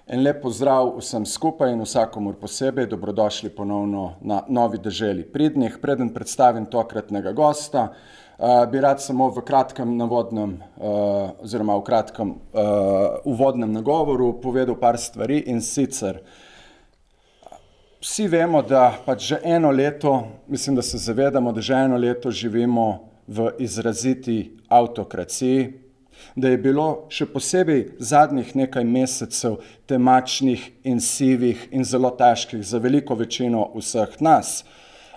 En lep pozdrav vsem skupaj in vsakomur posebej, dobrodošli ponovno na Novi deželi Pridnih. Preden predstavim tokratnega gosta, bi rad samo v kratkem uvodnem nagovoru povedal par stvari, in sicer vsi vemo, da pač že eno leto, mislim, da se zavedamo, da že eno leto živimo v izraziti avtokraciji, da je bilo še posebej zadnjih nekaj mesecev temačnih in sivih in zelo težkih za veliko večino vseh nas.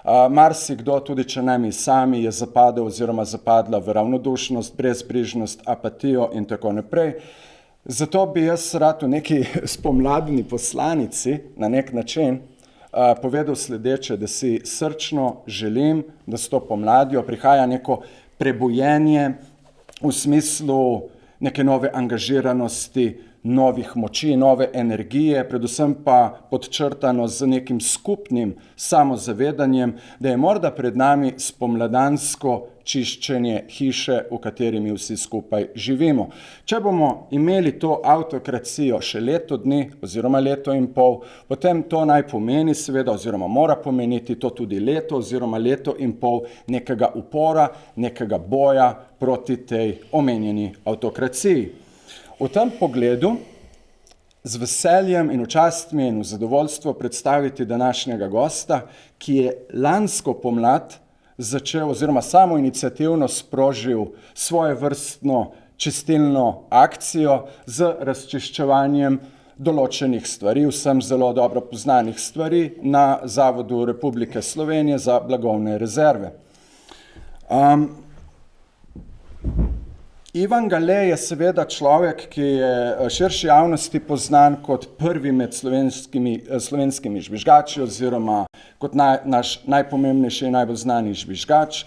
Marsikdo, tudi če ne mi sami, je zapadel oziroma zapadla v ravnodušnost, brezbrižnost, apatijo in tako naprej. Zato bi jaz rad v neki spomladni poslanici na nek način povedal sledeče, da si srčno želim, da s to pomladjo prihaja neko prebujenje v smislu neke nove angažiranosti, novih moči, nove energije, predvsem pa podčrtano z nekim skupnim samozavedanjem, da je morda pred nami spomladansko čiščenje hiše, v kateri mi vsi skupaj živimo. Če bomo imeli to avtokracijo še leto dni oziroma leto in pol, potem to naj pomeni seveda oziroma mora pomeniti to tudi leto oziroma leto in pol nekega upora, nekega boja proti tej omenjeni avtokraciji. V tem pogledu z veseljem in v čast mi in v zadovoljstvo predstaviti današnjega gosta, ki je lansko pomlad začel oziroma samoiniciativno sprožil svojevrstno čistilno akcijo z razčiščevanjem določenih stvari, vsem zelo dobro poznanih stvari na Zavodu Republike Slovenije za blagovne rezerve. Ivan Gale je seveda človek, ki je širši javnosti poznan kot prvi med slovenskimi žvižgači oziroma kot naš najpomembnejši in najbolj znani žvižgač.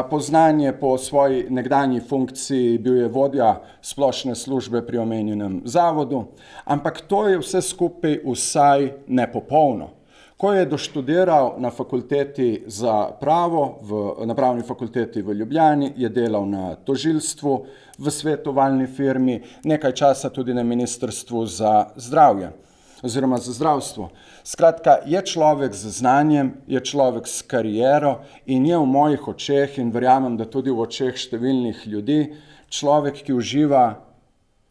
Poznan je po svoji nekdanji funkciji, bil je vodja splošne službe pri omenjenem zavodu, ampak to je vse skupaj vsaj nepopolno. Ko je doštudiral na fakulteti za pravo, na pravni fakulteti v Ljubljani, je delal na tožilstvu, v svetovalni firmi, nekaj časa tudi na Ministrstvu za zdravje oziroma za zdravstvo. Skratka, je človek z znanjem, je človek s kariero in je v mojih očeh in verjamem, da tudi v očeh številnih ljudi, človek, ki uživa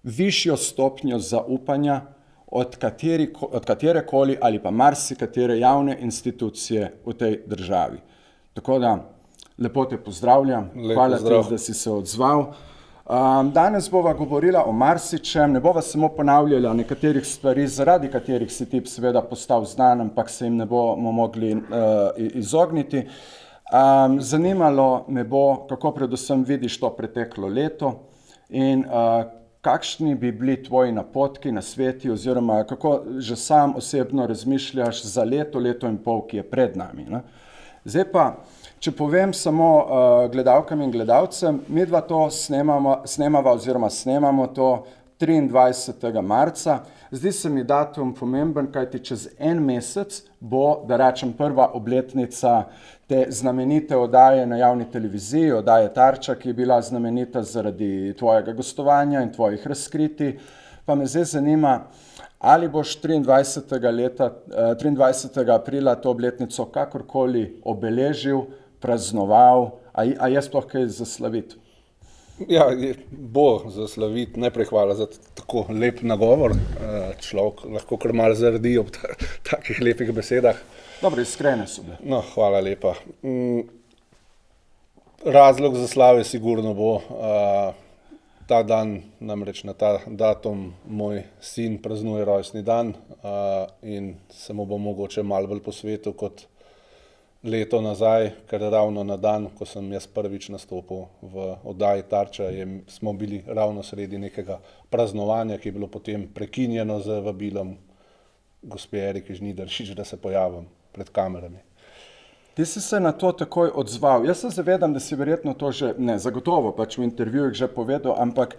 višjo stopnjo zaupanja od katerekoli ali pa marsikatere javne institucije v tej državi. Tako da, lepo te pozdravljam, hvala ti, da si se odzval. Danes bova govorila o marsičem, ne bova samo ponavljala nekaterih stvari, zaradi katerih si ti seveda postal znan, ampak se jim ne bomo mogli izogniti. Zanimalo me bo, kako predvsem vidiš to preteklo leto in kakšni bi bili tvoji napotki, nasveti oziroma kako že sam osebno razmišljaš za leto in pol, ki je pred nami. Ne? Zdaj pa, če povem samo gledalkam in gledalcem, midva to snemamo to 23. marca. Zdi se mi datum pomemben, kajti čez en mesec bo, da rečem, prva obletnica te znamenite oddaje na javni televiziji, oddaje Tarča, ki je bila znamenita zaradi tvojega gostovanja in tvojih razkritij. Pa me zdaj zanima, ali boš 23. aprila to obletnico kakorkoli obeležil, praznoval, a je sploh kaj zaslaviti? Ja, bo zaslaviti. Najprej hvala za tako lep nagovor. Človek lahko kar malo zaradi ob takih lepih besedah. Dobro, iskrene so bile. No, hvala lepa. Razlog za slave sigurno bo ta dan, namreč na ta datum moj sin praznuje rojstni dan in se mu bo mogoče malo bolj posvetil kot leto nazaj, ker ravno na dan, ko sem jaz prvič nastopil v oddaji Tarča, smo bili ravno sredi nekega praznovanja, ki je bilo potem prekinjeno z vabilom gospe Erike Žnidaršič, da se pojavim pred kamerami. Ti si se na to takoj odzval. Jaz se zavedam, da si verjetno to že, zagotovo pač v intervjujih že povedal, ampak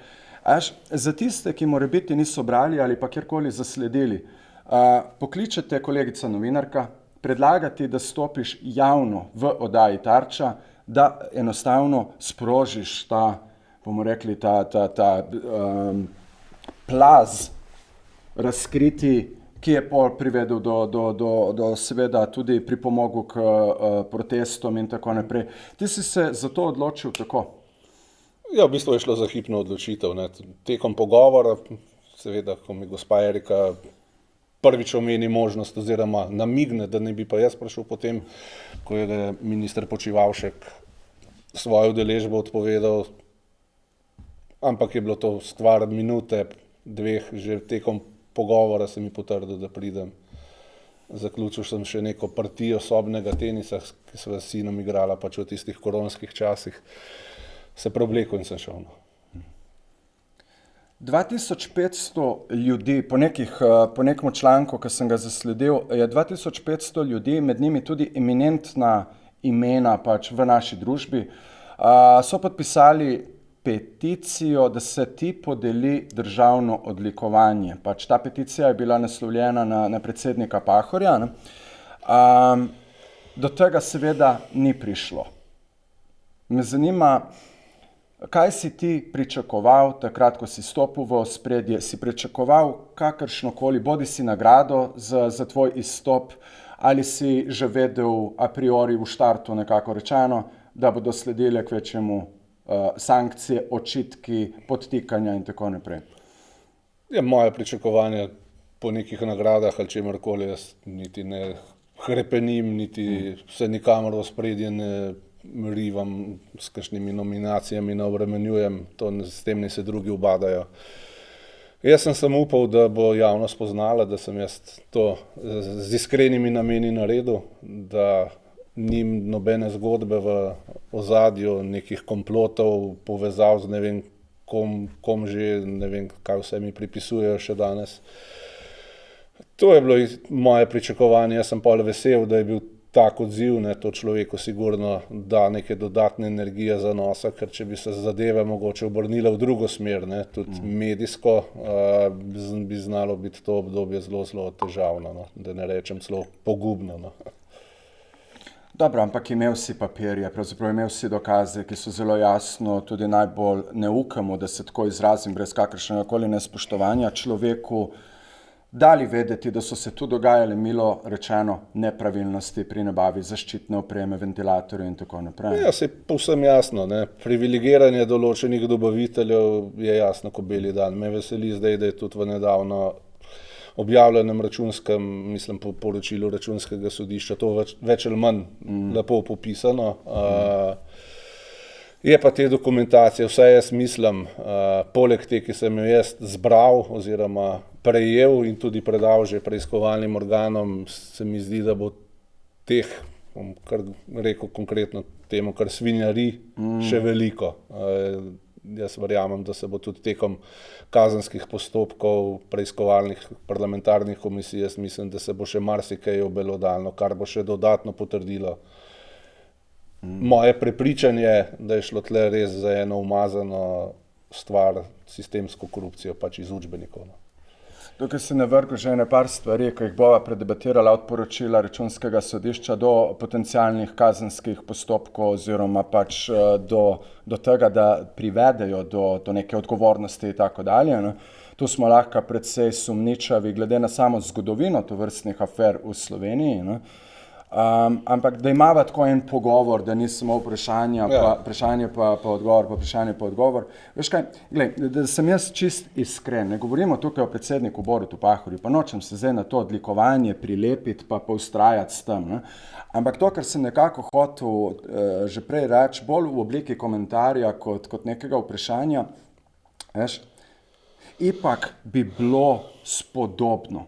za tiste, ki morebiti niso brali ali pa kjerkoli zasledili, pokličete kolegica novinarka, predlagati, da stopiš javno v oddaji Tarča, da enostavno sprožiš ta, bomo rekli, ta plaz razkriti, ki je pol privedel do seveda tudi pripomogel k protestom in tako naprej. Ti si se za to odločil tako? Ja, v bistvu je šlo za hipno odločitev, ne. Tekom pogovora, seveda, ko mi gospa Erika prvič omeni možnost oziroma namigne, da ne bi pa jaz prišel potem, ko je minister Počivalšek svojo udeležbo odpovedal, ampak je bilo to stvar minute, dveh, že tekom pogovora sem mi potrdil, da pridem. Zaključil sem še neko partijo sobnega tenisa, ki sva s sinom igrala pač v tistih koronskih časih. Se preoblekel in sem šel. 2500 ljudi, po nekem članku, ki sem ga zasledil, je 2500 ljudi, med njimi tudi eminentna imena pač v naši družbi, so podpisali peticijo, da se ti podeli državno odlikovanje. Pač ta peticija je bila naslovljena na predsednika Pahorja. Do tega seveda ni prišlo. Me zanima, kaj si ti pričakoval takrat, ko si stopil v ospredje? Si pričakoval kakršnokoli, bodi si nagrado za tvoj izstop, ali si že vedel a priori v štartu nekako rečeno, da bodo sledile kvečjemu sankcije, očitki, podtikanja in tako naprej? Ja, moje pričakovanje po nekih nagradah ali čemerkoli, jaz niti ne hrepenim, niti se nikamor v ospredje ne rivam s kakšnimi nominacijami, ne obremenjujem, s tem ne se drugi ubadajo. Jaz sem samo upal, da bo javnost poznala, da sem jaz to z iskrenimi nameni naredil, da nim nobene zgodbe v ozadju, nekih komplotov, povezav z ne vem kom že, ne vem kaj vse mi pripisujejo še danes. To je bilo moje pričakovanje, jaz sem pol vesel, da je bil tak odziv, ne, to človeku sigurno da neke dodatne energije za nosa, ker če bi se zadeve mogoče obrnile v drugo smer, ne, tudi medijsko, bi znalo biti to obdobje zelo težavno, no, da ne rečem celo pogubno, no. Dobro, ampak imel si papirje, pravzaprav imel si dokaze, ki so zelo jasno tudi najbolj neukemu, da se tako izrazim, brez kakršnega koli nespoštovanja človeku, dali vedeti, da so se tu dogajale, milo rečeno, nepravilnosti pri nabavi zaščitne opreme, ventilatorjev in tako naprej. Ja, se je povsem jasno, ne. Privilegiranje določenih dobaviteljev je jasno kot beli dan. Me veseli zdaj, da je tudi v nedavno objavljenem računskem, mislim po poročilu računskega sodišča, to več ali manj lepo popisano. Je pa te dokumentacije, vsaj jaz mislim, poleg te, ki sem jo jaz zbral oziroma prejel in tudi predal že preiskovalnim organom, se mi zdi, da bo teh, bom kar rekel konkretno temu, kar svinjari, še veliko. Jaz verjamem, da se bo tudi tekom kazenskih postopkov, preiskovalnih parlamentarnih komisij, jaz mislim, da se bo še marsikaj obelodalo, kar bo še dodatno potrdilo moje prepričanje, da je šlo tle res za eno umazano stvar, sistemsko korupcijo pač iz učbenikov. Tukaj si navrgel že ene par stvari, ki jih bova predebatirala od poročila računskega sodišča do potencialnih kazenskih postopkov oziroma pač do tega, da privedejo do neke odgovornosti in tako dalje. Tu smo lahko precej sumničavi glede na samo zgodovino tovrstnih afer v Sloveniji. Ampak da imava tako en pogovor, da ni samo vprašanje pa odgovor. Veš kaj, glej, da sem jaz čist iskren, ne govorimo tukaj o predsedniku Borutu Pahorju, pa nočem se zdaj na to odlikovanje prilepiti pa ustrajati s tem, ne. Ampak to, kar sem nekako hotel že prej reči, bolj v obliki komentarja kot nekega vprašanja, veš, ipak bi bilo spodobno,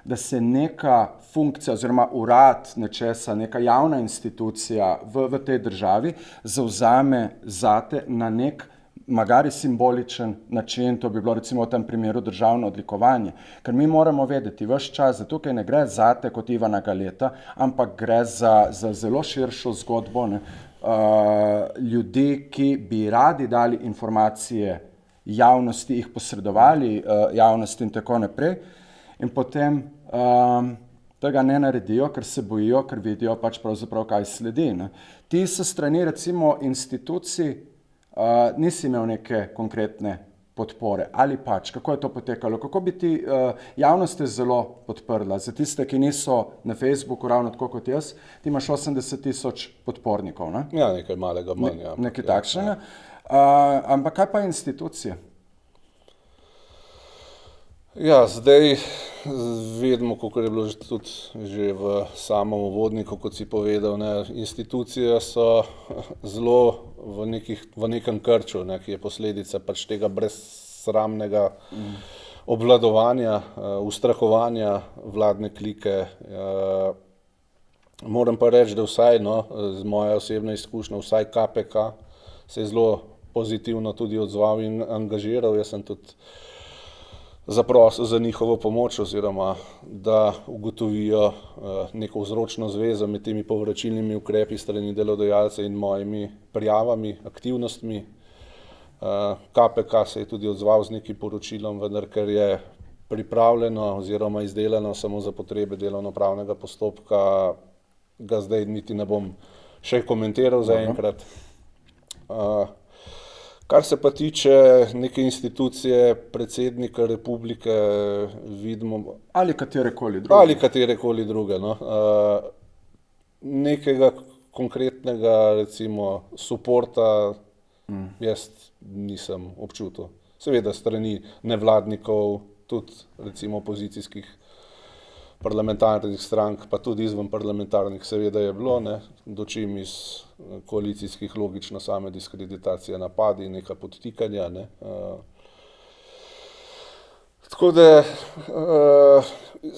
da se neka funkcija oziroma urad nečesa, neka javna institucija v tej državi zavzame zate na nek magari simboličen način, to bi bilo recimo v tem primeru državno odlikovanje. Ker mi moramo vedeti ves čas, da tukaj ne gre zate kot Ivana Galeta, ampak gre za zelo širšo zgodbo, ne, ljudi, ki bi radi dali informacije javnosti, jih posredovali javnosti in tako naprej, in potem tega ne naredijo, ker se bojijo, ker vidijo pač pravzaprav, kaj sledi, ne. Ti so strani recimo institucij nisi imel neke konkretne podpore ali pač, kako je to potekalo, kako bi ti javnost zelo podprla, za tiste, ki niso na Facebooku ravno tako kot jaz, ti imaš 80.000 podpornikov, ne? Ja, nekaj malega manj. Nekaj takšnega. Ampak kaj pa institucije? Ja, zdaj vidimo, kako je bilo tudi že v samem uvodniku, kot si povedal, ne, institucije so zelo v nekem krču, ne, ki je posledica pač tega brezsramnega obvladovanja, ustrahovanja vladne klike. Moram pa reči, da vsaj, z moje osebne izkušnje, vsaj KPK se je zelo pozitivno tudi odzval in angažiral. Jaz sem tudi zaprosil za njihovo pomoč oziroma da ugotovijo neko vzročno zvezo med temi povračilnimi ukrepi strani delodajalca in mojimi prijavami, aktivnostmi. KPK se je tudi odzval z nekim poročilom, vendar ker je pripravljeno oziroma izdelano samo za potrebe delovnopravnega postopka, ga zdaj niti ne bom še komentiral zaenkrat. Kar se pa tiče neke institucije predsednika republike, vidimo... Ali katerekoli druge. Nekega konkretnega, recimo, suporta jaz nisem občutil. Seveda strani nevladnikov, tudi recimo opozicijskih parlamentarnih strank, pa tudi izven parlamentarnih seveda je bilo, ne, dočim iz koalicijskih logično same diskreditacije, napadi, neka podtikanja, ne. Tako da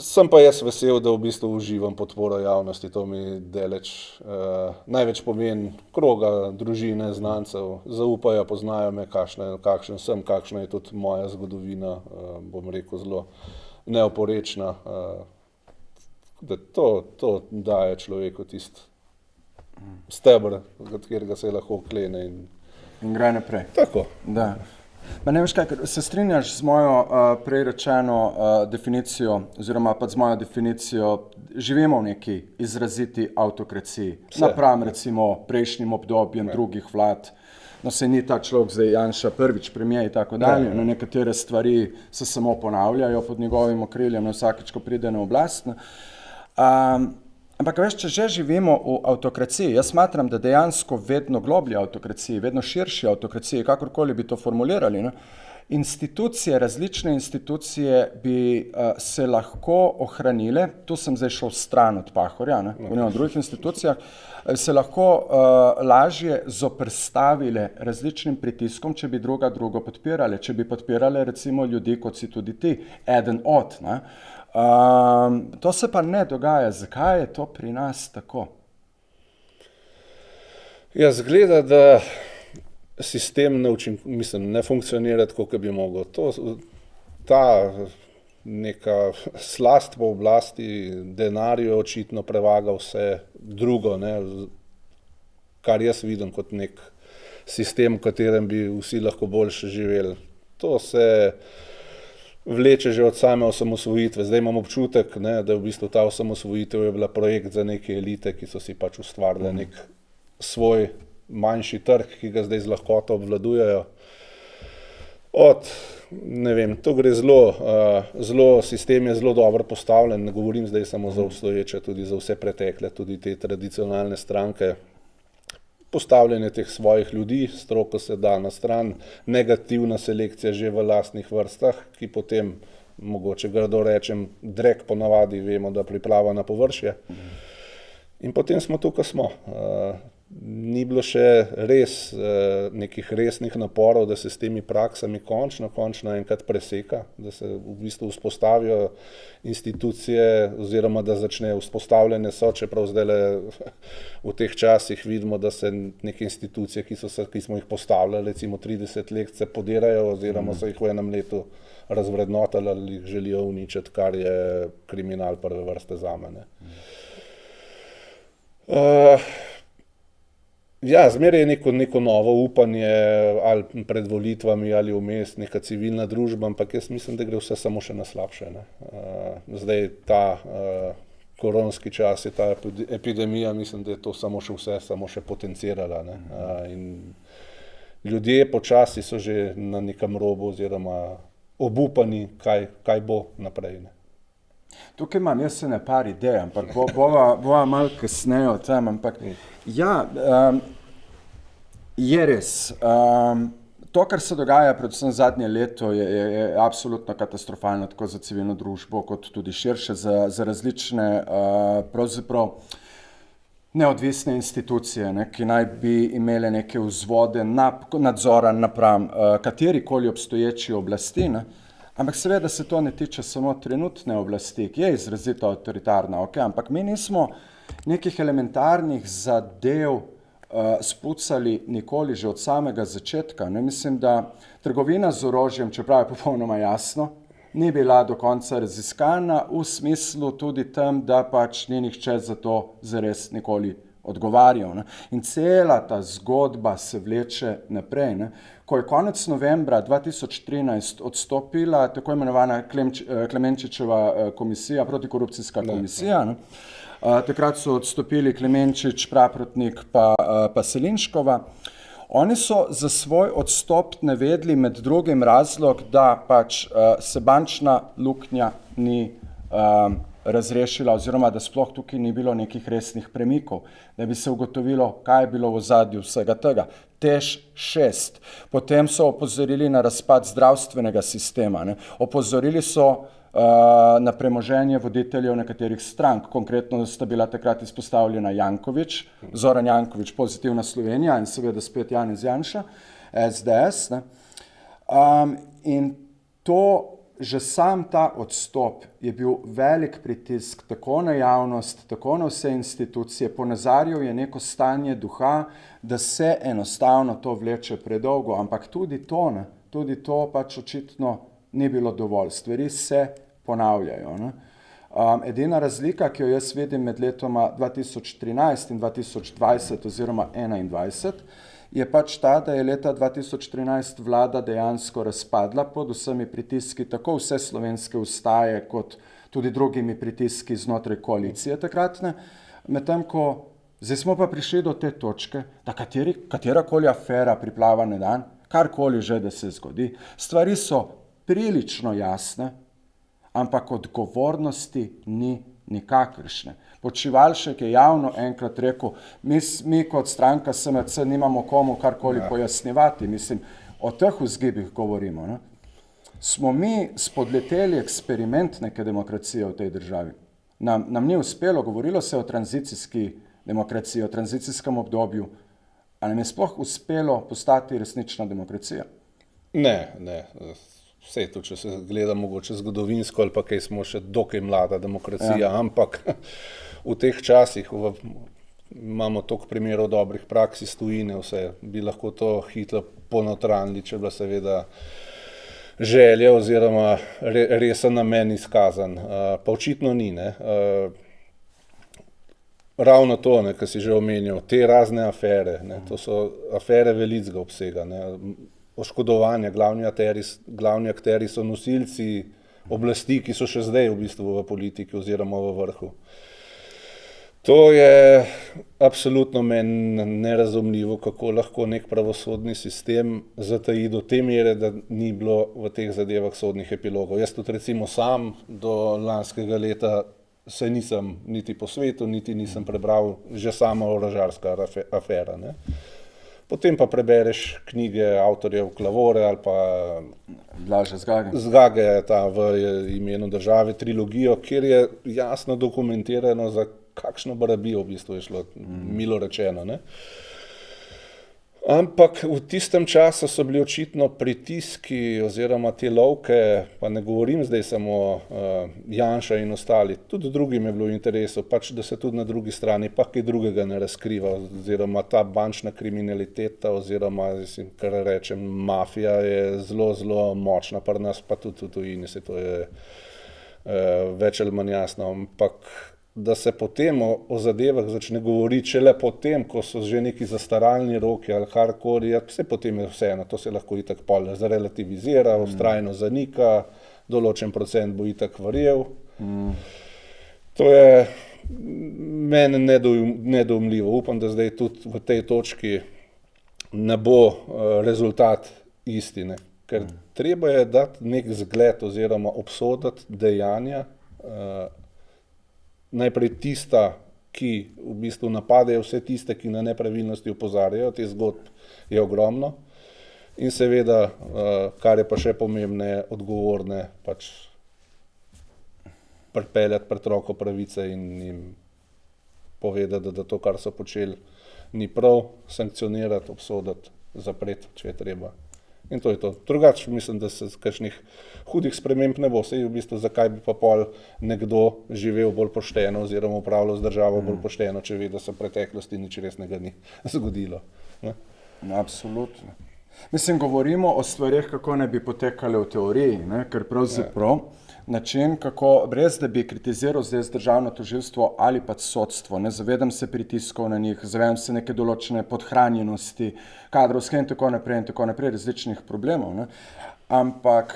sem pa jaz vesel, da v bistvu uživam podporo javnosti, to mi daleč največ pomeni kroga, družine, znancev, zaupajo, poznajo me, kakšen sem, kakšna je tudi moja zgodovina, bom rekel, zelo neoporečna. Da to daje človeku tisti steber, od katerega se lahko oklene in gre naprej. Tako. Da. Pa ne veš kaj, se strinjaš z mojo prej rečeno definicijo oziroma pa z mojo definicijo, živimo v neki izraziti avtokraciji, napram recimo prejšnjim obdobjem drugih vlad. No, se ni ta človek zdaj Janša prvič premijer in tako dalje, nekatere stvari se samo ponavljajo pod njegovim okriljem, vsakič, ko pride na oblast. Ampak veš, če že živimo v avtokraciji, jaz smatram, da dejansko vedno globlji avtokraciji, vedno širši avtokraciji, kakorkoli bi to formulirali, ne? Institucije, različne institucije bi se lahko ohranile, tu sem zdaj šel stran od Pahorja, ne? V drugih institucijah, se lahko lažje zoperstavile različnim pritiskom, če bi drugo podpirale, če bi podpirale recimo ljudi, kot si tudi ti, eden od, ne? To se pa ne dogaja. Zakaj je to pri nas tako? Ja, zgleda, da sistem ne funkcionira tako, kot bi mogel. Ta neka slast po oblasti, denar je očitno prevaga vse drugo, ne, kar jaz vidim kot nek sistem, v katerem bi vsi lahko boljše živeli. To se vleče že od same osamosvojitve. Zdaj imam občutek, ne, da v bistvu ta osamosvojitev je bila projekt za neke elite, ki so si pač ustvarili nek svoj manjši trg, ki ga zdaj z lahkoto obvladujejo. Ne vem, to gre sistem je zelo dobro postavljen, ne govorim zdaj samo za obstoječe, tudi za vse pretekle, tudi te tradicionalne stranke. Postavljanje teh svojih ljudi, stroko se da na stran, negativna selekcija že v lastnih vrstah, ki potem, mogoče grdo rečem, drek ponavadi vemo, da priplava na površje. In potem smo tukaj smo. Ni bilo še res nekih resnih naporov, da se s temi praksami končno enkrat preseka, da se v bistvu vzpostavijo institucije oziroma da začne vzpostavljene so, čeprav zdajle v teh časih vidimo, da se neke institucije, ki smo jih postavljali, recimo 30 let, se podirajo oziroma so jih v enem letu razvrednotili ali jih želijo uničiti, kar je kriminal prve vrste zame, ne. Ja, zmeraj je neko novo upanje, ali pred volitvami, ali vmes, neka civilna družba, ampak jaz mislim, da gre vse samo še na slabše, ne. Zdaj ta koronski čas, je ta epidemija, mislim, da je to samo še potencirala, ne. ljudje počasi so že na nekem robu oziroma obupani, kaj bo naprej. Ne. Tukaj imam jaz ne par idej, ampak bova malo kasneje o tem, ampak ja, je res. To, kar se dogaja predvsem zadnje leto, je absolutno katastrofalno tako za civilno družbo, kot tudi širše za različne pravzaprav neodvisne institucije, ne, ki naj bi imele neke vzvode nadzora napram katerikoli obstoječi oblasti, ne. Ampak seveda se to ne tiče samo trenutne oblasti, ki je izrazito avtoritarna, okay, ampak mi nismo nekih elementarnih zadev spucali nikoli že od samega začetka. Ne? Mislim, da trgovina z orožjem, čeprav je popolnoma jasno, ni bila do konca raziskana v smislu tudi tam, da pač ni nihče za to zares nikoli odgovarjal. Ne? In cela ta zgodba se vleče naprej. Ne? Ko je konec novembra 2013 odstopila tako imenovana Klemenčičeva komisija, protikorupcijska komisija, ne? Takrat so odstopili Klemenčič, Praprotnik pa Selinškova. Oni so za svoj odstop navedli med drugim razlog, da pač se bančna luknja ni razrešila oziroma da sploh tukaj ni bilo nekih resnih premikov, da bi se ugotovilo, kaj je bilo v ozadju vsega tega. TEŠ 6. Potem so opozorili na razpad zdravstvenega sistema. Ne. Opozorili so na premoženje voditeljev nekaterih strank. Konkretno sta bila takrat izpostavljena Janković, Zoran Janković, Pozitivna Slovenija in seveda spet Janez Janša, SDS. Ne. In to, že sam ta odstop je bil velik pritisk tako na javnost, tako na vse institucije, ponazarjal je neko stanje duha, da se enostavno to vleče predolgo, ampak tudi to pač očitno ni bilo dovolj. Stvari se ponavljajo. Ne? Edina razlika, ki jo jaz vidim med letoma 2013 in 2020 oziroma 2021, je pač ta, da je leta 2013 vlada dejansko razpadla pod vsemi pritiski, tako vse slovenske ustaje, kot tudi drugimi pritiski znotraj koalicije takratne, medtem ko zdaj smo pa prišli do te točke, da katerakoli afera priplava na dan, karkoli že, da se zgodi, stvari so prilično jasne, ampak odgovornosti ni nikakršne. Počivalšek je javno enkrat rekel, mi kot stranka SMC nimamo komu karkoli pojasnjevati, mislim, o teh vzgibih govorimo. Ne? Smo mi spodleteli eksperiment neke demokracije v tej državi. Nam ni uspelo, govorilo se o tranzicijski demokraciji, o tranzicijskem obdobju, a nam je sploh uspelo postati resnična demokracija? Ne. Vse to, če se gleda mogoče zgodovinsko ali pa kaj smo še dokaj mlada demokracija, ampak v teh časih imamo toliko primerov dobrih praks iz tujine, vse bi lahko to hitro ponotranili, če bila seveda želja oziroma resen namen izkazan. Pa očitno ni. Ne. Ravno to, kar si že omenil, te razne afere, ne, to so afere velikega obsega, ne. Oškodovanja, glavni akteri so nosilci oblasti, ki so še zdaj v bistvu v politiki oziroma v vrhu. To je absolutno meni nerazumljivo, kako lahko nek pravosodni sistem zataji do te mere, da ni bilo v teh zadevah sodnih epilogov. Jaz tudi recimo sam do lanskega leta se nisem niti posvetil, niti nisem prebral že sama orožarska afera. Ne. Potem pa prebereš knjige avtorjev Klavore ali pa Blaža Zgage ta v imenu države trilogijo, kjer je jasno dokumentirano, za kakšno barabijo v bistvu je šlo, milo rečeno. Ne. Ampak v tistem času so bili očitno pritiski oziroma te lovke, pa ne govorim zdaj samo Janša in ostali, tudi drugim je bilo v interesu, pač da se tudi na drugi strani pa kaj drugega ne razkriva, oziroma ta bančna kriminaliteta oziroma, kar rečem, mafija je zelo močna, pri nas pa tudi v tujini, se to je več ali manj jasno, ampak da se potem o zadevah začne govoriti šele potem, ko so že neki zastaralni roki ali karkoli, vse potem je vseeno, to se lahko itak pol zrelativizira, vztrajno zanika, določen procent bo itak verjel. To je meni nedoumljivo. Upam, da zdaj tudi v tej točki ne bo rezultat isti, ne. Ker treba je dati nek zgled oziroma obsoditi dejanja, najprej tista, ki v bistvu napadejo vse tiste, ki na nepravilnosti opozarjajo, te zgodb je ogromno, in seveda, kar je pa še pomembneje, odgovorne pač pripeljati pred roko pravice in jim povedati, da to, kar so počeli, ni prav, sankcionirati, obsoditi, zapreti, če je treba. In to je to. Drugače mislim, da se kakšnih hudih sprememb ne bo. Saj v bistvu zakaj bi pa pol nekdo živel bolj pošteno oziroma upravljal z državo bolj pošteno, če ve, da se v preteklosti nič resnega ni zgodilo. Ne? Absolutno. Mislim, govorimo o stvarih, kako ne bi potekale v teoriji, ne? Ker pravzaprav način, kako, brez da bi kritiziral zdaj državno tožilstvo ali pa sodstvo, ne zavedam se pritiskov na njih, zavedam se neke določene podhranjenosti, kadrovske in tako naprej, različnih problemov, ne? Ampak,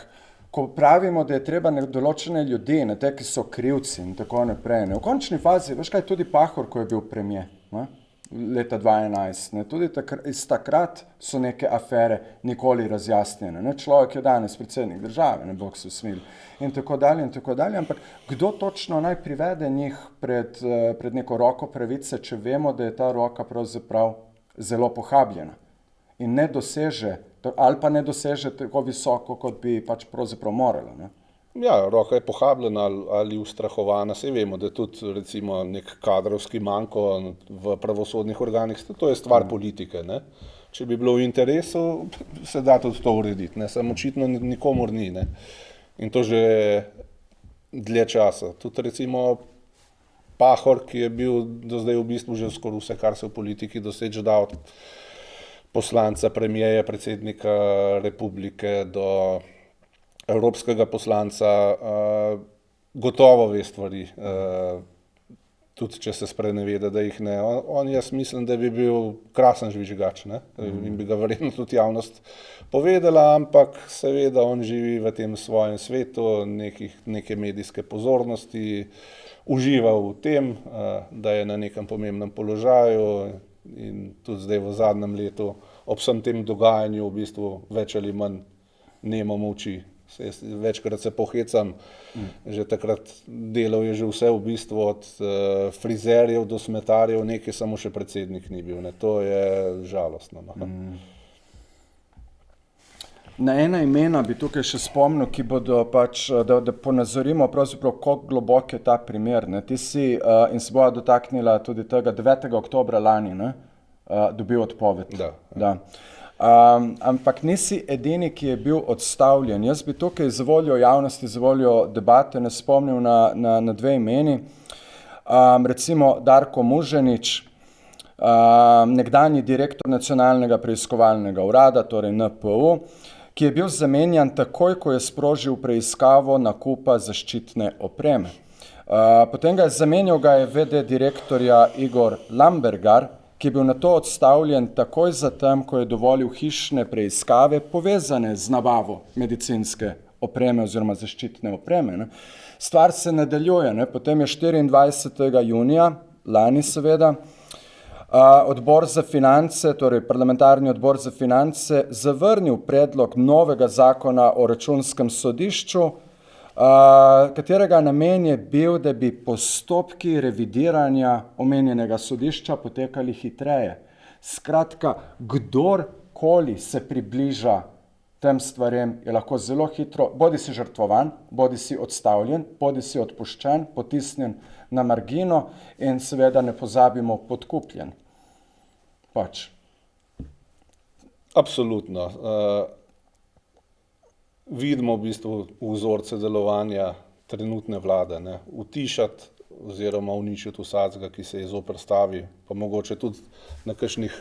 ko pravimo, da je treba določene ljudi, ne, te, ki so krivci in tako naprej, ne? V končni fazi, veš kaj, tudi Pahor, ko je bil premier, ne? Leta 2011, ne? Tudi iz takrat so neke afere nikoli razjasnjene, ne? Človek je danes predsednik države, ne, Bog se smili, in tako dalje, ampak kdo točno naj privede njih pred neko roko pravice, če vemo, da je ta roka pravzaprav zelo pohabljena in ne doseže, ali pa ne doseže tako visoko, kot bi pač pravzaprav morala, ne? Ja, roka je pohabljena ali ustrahovana, saj vemo, da tudi recimo nek kadrovski manko v pravosodnih organih, to je stvar politike, ne. Če bi bilo v interesu, se da tudi to urediti, ne, samo očitno nikomur ni, ne. In to že dlje časa. Tudi recimo Pahor, ki je bil do zdaj v bistvu že skoraj vse, kar se v politiki doseči da, od poslanca, premierja, predsednika republike do evropskega poslanca, gotovo ve stvari, tudi če se spreneveda, da jih ne. On jaz mislim, da bi bil krasen žvižgač, ne? In bi ga verjetno tudi javnost povedala, ampak seveda on živi v tem svojem svetu, neke medijske pozornosti, uživa v tem, da je na nekem pomembnem položaju in tudi zdaj v zadnjem letu ob vsem tem dogajanju v bistvu več ali manj nemo molči. Večkrat se pohecam, že takrat delal je že vse v bistvu od frizerjev do smetarjev, nekaj samo še predsednik ni bil, ne. To je žalostno, no. Na ena imena bi tukaj še spomnil, ki bodo pač, da ponazorimo pravzaprav, koliko globok je ta primer, ne. Ti si, in se boja dotaknila tudi tega 9. oktobra lani, ne, dobil odpoved. Da. Ampak nisi edini, ki je bil odstavljen. Jaz bi tukaj za voljo javnosti, za voljo debate ne spomnil na dve imeni. Recimo Darko Muženič, nekdanji direktor Nacionalnega preiskovalnega urada, torej NPU, ki je bil zamenjan takoj, ko je sprožil preiskavo nakupa zaščitne opreme. Potem ga je zamenjal, ga je VD direktorja Igor Lambergar, ki je bil na to odstavljen takoj zatem, ko je dovolil hišne preiskave povezane z nabavo medicinske opreme oziroma zaščitne opreme, ne. Stvar se nadaljuje, ne. Potem je 24. junija, lani seveda, odbor za finance, torej parlamentarni odbor za finance, zavrnil predlog novega zakona o računskem sodišču, katerega namen je bil, da bi postopki revidiranja omenjenega sodišča potekali hitreje. Skratka, kdorkoli se približa tem stvarem, je lahko zelo hitro, bodi si žrtvovan, bodi si odstavljen, bodi si odpuščen, potisnjen na margino in seveda ne pozabimo podkupljen. Pač. Absolutno. Vidimo v bistvu vzorce delovanja trenutne vlade, ne. Utišati oziroma uničiti vsakega, ki se je zoperstavi, pa mogoče tudi na kakšnih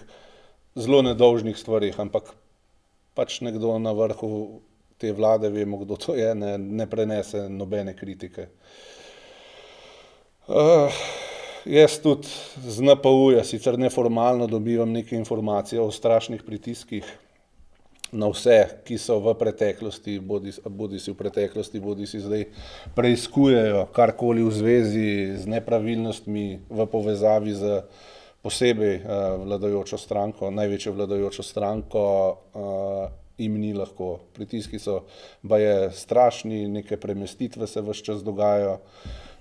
zelo nedolžnih stvarih, ampak pač nekdo na vrhu te vlade, vemo, kdo to je, ne prenese nobene kritike. Jaz tudi z NPU-ja sicer neformalno dobivam neke informacije o strašnih pritiskih na vse, ki so v preteklosti, bodi si v preteklosti, bodi si zdaj preiskujejo karkoli v zvezi z nepravilnostmi v povezavi z posebej vladajočo stranko, največjo vladajočo stranko, jim ni lahko. Pritiski so baje strašni, neke premestitve se ves čas dogajajo,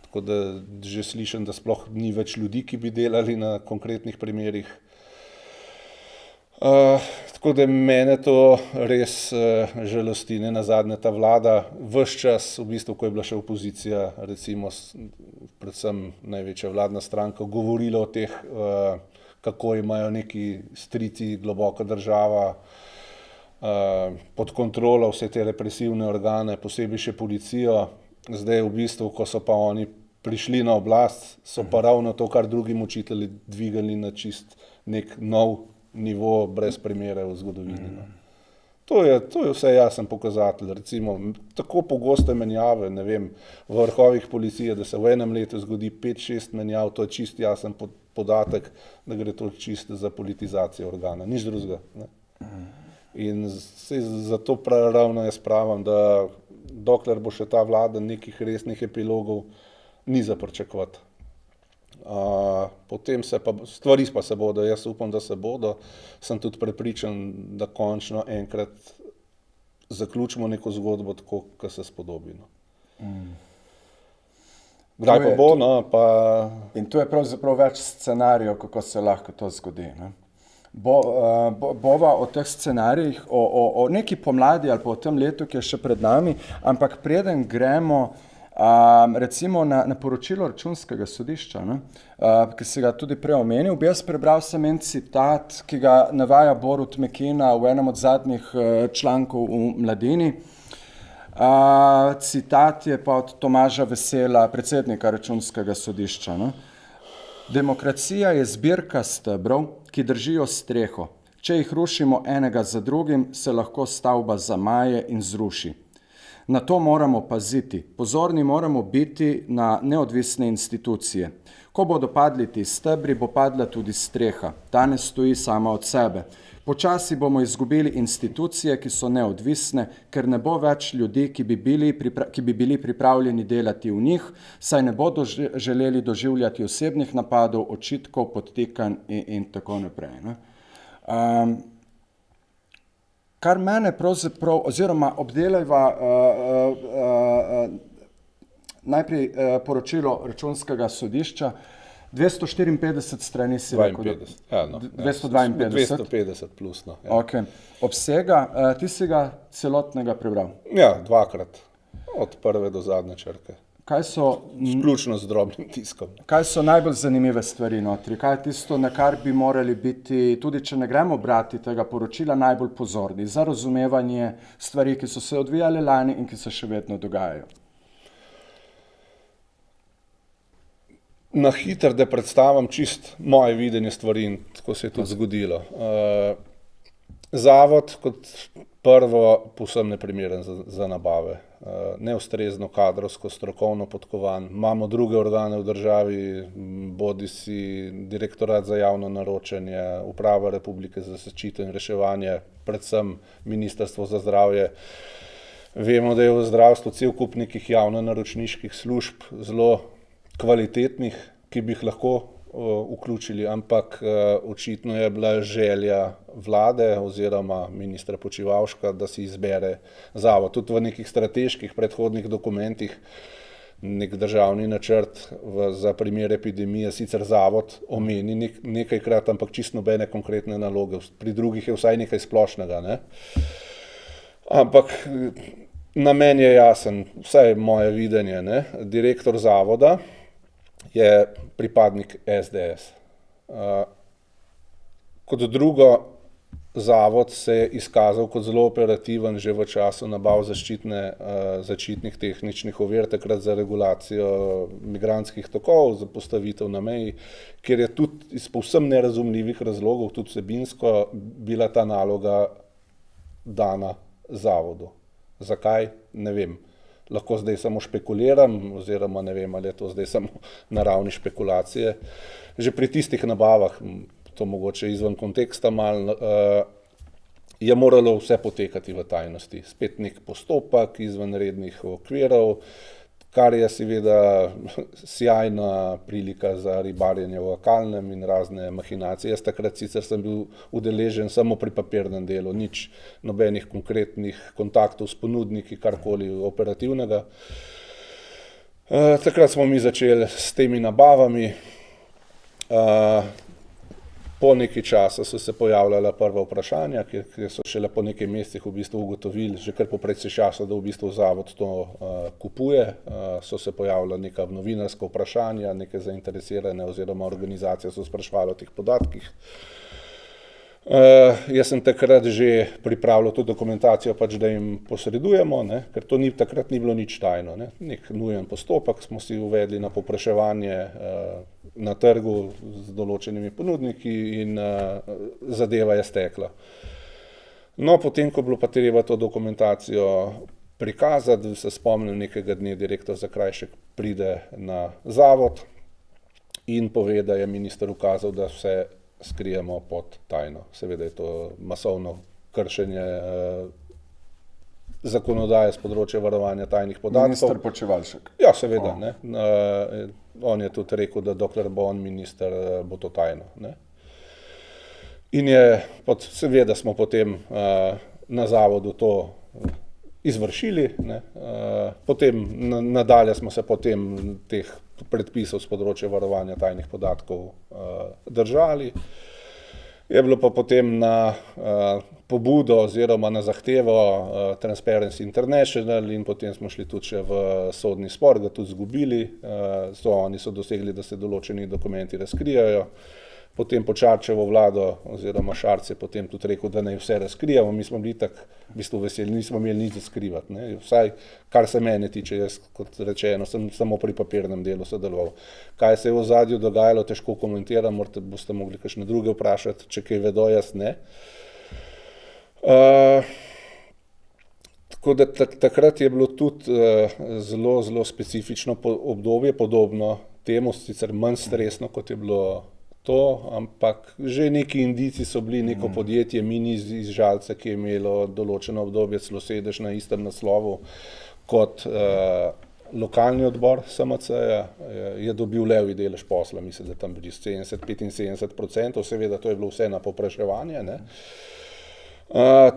tako da že slišim, da sploh ni več ljudi, ki bi delali na konkretnih primerih. Tako da mene to res žalosti, ne nazadnje ta vlada ves čas, v bistvu, ko je bila še opozicija, recimo predvsem največja vladna stranka, govorila o teh, kako imajo neki strici, globoka država pod kontrolo vse te represivne organe, posebej še policijo. Zdaj v bistvu, ko so pa oni prišli na oblast, so pa ravno to, kar drugim učitelji dvigali na čist nek nov nivo brez primere v zgodovini. No. To je vse jasen pokazatelj. Recimo, tako pogoste menjave, ne vem, v vrhovih policije, da se v enem letu zgodi 5-6 menjav, to je čist jasen podatek, da gre to čisto za politizacijo organa, nič drugega. Ne. In zato ravno jaz pravim, da dokler bo še ta vlada nekih resnih epilogov, ni za pričakovati. Potem stvari pa se bodo, jaz upam, da se bodo, sem tudi prepričan, da končno enkrat zaključimo neko zgodbo tako, kot se spodobi. No. Kdaj pa bo, no, pa... In tu je pravzaprav več scenarijev, kako se lahko to zgodi, ne? Bova o teh scenarijih, o neki pomladi ali pa o tem letu, ki je še pred nami, ampak preden gremo recimo na poročilo Računskega sodišča, ne, ki si ga tudi prej omenil, bi jaz prebral sem en citat, ki ga navaja Borut Mekina v enem od zadnjih člankov v Mladini. Citat je pa od Tomaža Vesela, predsednika Računskega sodišča. Ne. Demokracija je zbirka stebrov, ki držijo streho. Če jih rušimo enega za drugim, se lahko stavba zamaje in zruši. Na to moramo paziti. Pozorni moramo biti na neodvisne institucije. Ko bodo padli ti stebri, bo padla tudi streha. Ta ne stoji sama od sebe. Počasi bomo izgubili institucije, ki so neodvisne, ker ne bo več ljudi, ki bi bili pripravljeni delati v njih, saj ne bodo želeli doživljati osebnih napadov, očitkov, podtikanj in tako naprej. Ne? Kar mene pravzaprav, oziroma obdelajva najprej poročilo Računskega sodišča, 254 strani si rekel. 252. 250 plus. No, ja. Okay. Obsega, ti si ga celotnega prebral? Ja, dvakrat, od prve do zadnje črke. Vključno z drobnim tiskom. Kaj so najbolj zanimive stvari notri? Kaj je tisto, na kar bi morali biti, tudi če ne gremo brati tega poročila, najbolj pozorni za razumevanje stvari, ki so se odvijale lani in ki se še vedno dogajajo? Na hitro, da predstavim čist moje videnje stvari in tako se je tudi zgodilo. Zavod kot prvo povsem neprimeren za nabave. Neustrezno kadrovsko, strokovno podkovan. Imamo druge organe v državi, bodisi Direktorat za javno naročanje, Uprava Republike za zaščito in reševanje, predvsem Ministrstvo za zdravje. Vemo, da je v zdravstvu cel kup nekih javno-naročniških služb, zelo kvalitetnih, ki bi jih lahko vključili, ampak očitno je bila želja vlade oziroma ministra Počivalška, da si izbere zavod. Tudi v nekih strateških predhodnih dokumentih, nek državni načrt za primer epidemije, sicer zavod omeni nekajkrat, ampak čisto nobene konkretne naloge. Pri drugih je vsaj nekaj splošnega. Ne? Ampak namen je jasen, vsaj moje videnje. Ne? Direktor zavoda je pripadnik SDS. Kot drugo, zavod se je izkazal kot zelo operativen že v času nabav zaščitnih tehničnih ovir, takrat za regulacijo migrantskih tokov, za postavitev na meji, kjer je tudi iz povsem nerazumljivih razlogov, tudi vsebinsko, bila ta naloga dana zavodu. Zakaj? Ne vem. Lahko zdaj samo špekuliram, oziroma ne vem, ali je to zdaj samo na ravni špekulacije. Že pri tistih nabavah, to mogoče izven konteksta malo, je moralo vse potekati v tajnosti. Spet nek postopek izven rednih okvirov, kar je seveda sjajna prilika za ribarjenje v kalnem in razne mahinacije. Jaz takrat sicer sem bil udeležen samo pri papirnem delu, nič nobenih konkretnih kontaktov s ponudniki, karkoli operativnega. Takrat smo mi začeli s temi nabavami. Po nekaj časa so se pojavljala prva vprašanja, ki so šele po nekaj mesecih v bistvu ugotovili, že kar poprej časa, da v bistvu zavod to kupuje. So se pojavila neka novinarska vprašanja, neke zainteresirane oziroma organizacije so spraševali o teh podatkih. Jaz sem takrat že pripravljal to dokumentacijo, pač, da jim posredujemo, ne, ker to takrat ni bilo nič tajno. Nek nujen postopek smo si uvedli na povpraševanje na trgu z določenimi ponudniki in zadeva je stekla. No, potem, ko je bilo pa treba to dokumentacijo prikazati, se spomnim nekega dne direktor Zakrajšek pride na zavod in pove, da je minister ukazal, da vse skrijemo pod tajno. Seveda je to masovno kršenje zakonodaje z področja varovanja tajnih podatkov. Minister Počivalšek. Ja, seveda. Ne. On je tudi rekel, da dokler bo on minister, bo to tajno. Ne. In seveda smo potem na zavodu to izvršili. Ne. Potem nadalje smo se potem teh predpisov z področja varovanja tajnih podatkov držali. Je bilo pa potem na pobudo oziroma na zahtevo Transparency International in potem smo šli tudi še v sodni spor, ga tudi izgubili. Oni so dosegli, da se določeni dokumenti razkrijajo. Potem pod Šarčevo vlado oziroma Šarec je potem tudi rekel, da naj vse razkrijemo. Mi smo bili tako v bistvu veseli, nismo imeli nič za skrivati. Ne. Vsaj kar se mene tiče, jaz kot rečeno sem samo pri papirnem delu sodeloval. Kaj se je v ozadju dogajalo, težko komentiram, boste mogli kakšne druge vprašati, če kaj vedo, jaz ne. Tako da takrat je bilo tudi zelo, zelo specifično obdobje, podobno temu, sicer manj stresno, kot je bilo to, ampak že neki indici so bili, neko podjetje Mini iz Žalca, ki je imelo določeno obdobje celo sedež na istem naslovu kot lokalni odbor SMC-ja, je dobil levji delež posla, mislim, da tam bili 70-75%, seveda to je bilo vse na povpraševanje. Ne.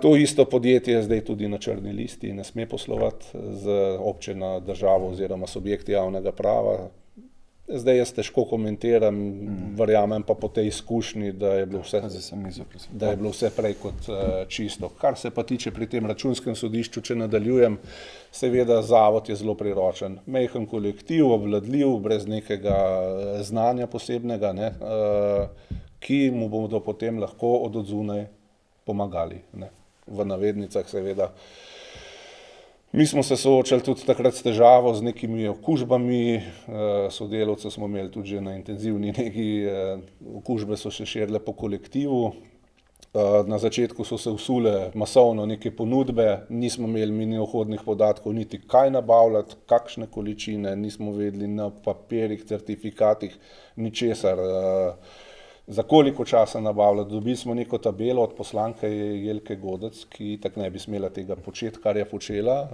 To isto podjetje je zdaj tudi na črni listi, ne sme poslovati z občino, državo oziroma subjekti javnega prava. Zdaj jaz težko komentiram, verjamem pa po tej izkušnji, da je bilo vse prej kot čisto. Kar se pa tiče pri tem računskem sodišču, če nadaljujem, seveda zavod je zelo priročen. Majhen kolektiv, obvladljiv, brez nekega znanja posebnega, ne, ki mu bodo potem lahko od odzunaj pomagali. Ne. V navednicah seveda. Mi smo se soočali tudi takrat s težavo z nekimi okužbami, sodelavce smo imeli tudi že na intenzivni negi, okužbe so se širile po kolektivu. Na začetku so se vsule masovno neke ponudbe, nismo imeli mi vhodnih podatkov niti kaj nabavljati, kakšne količine, nismo vedeli na papirjih, certifikatih, ničesar. Za koliko časa nabavljati. Dobili smo neko tabelo od poslanke Jelke Godec, ki tako ne bi smela tega početi, kar je počela.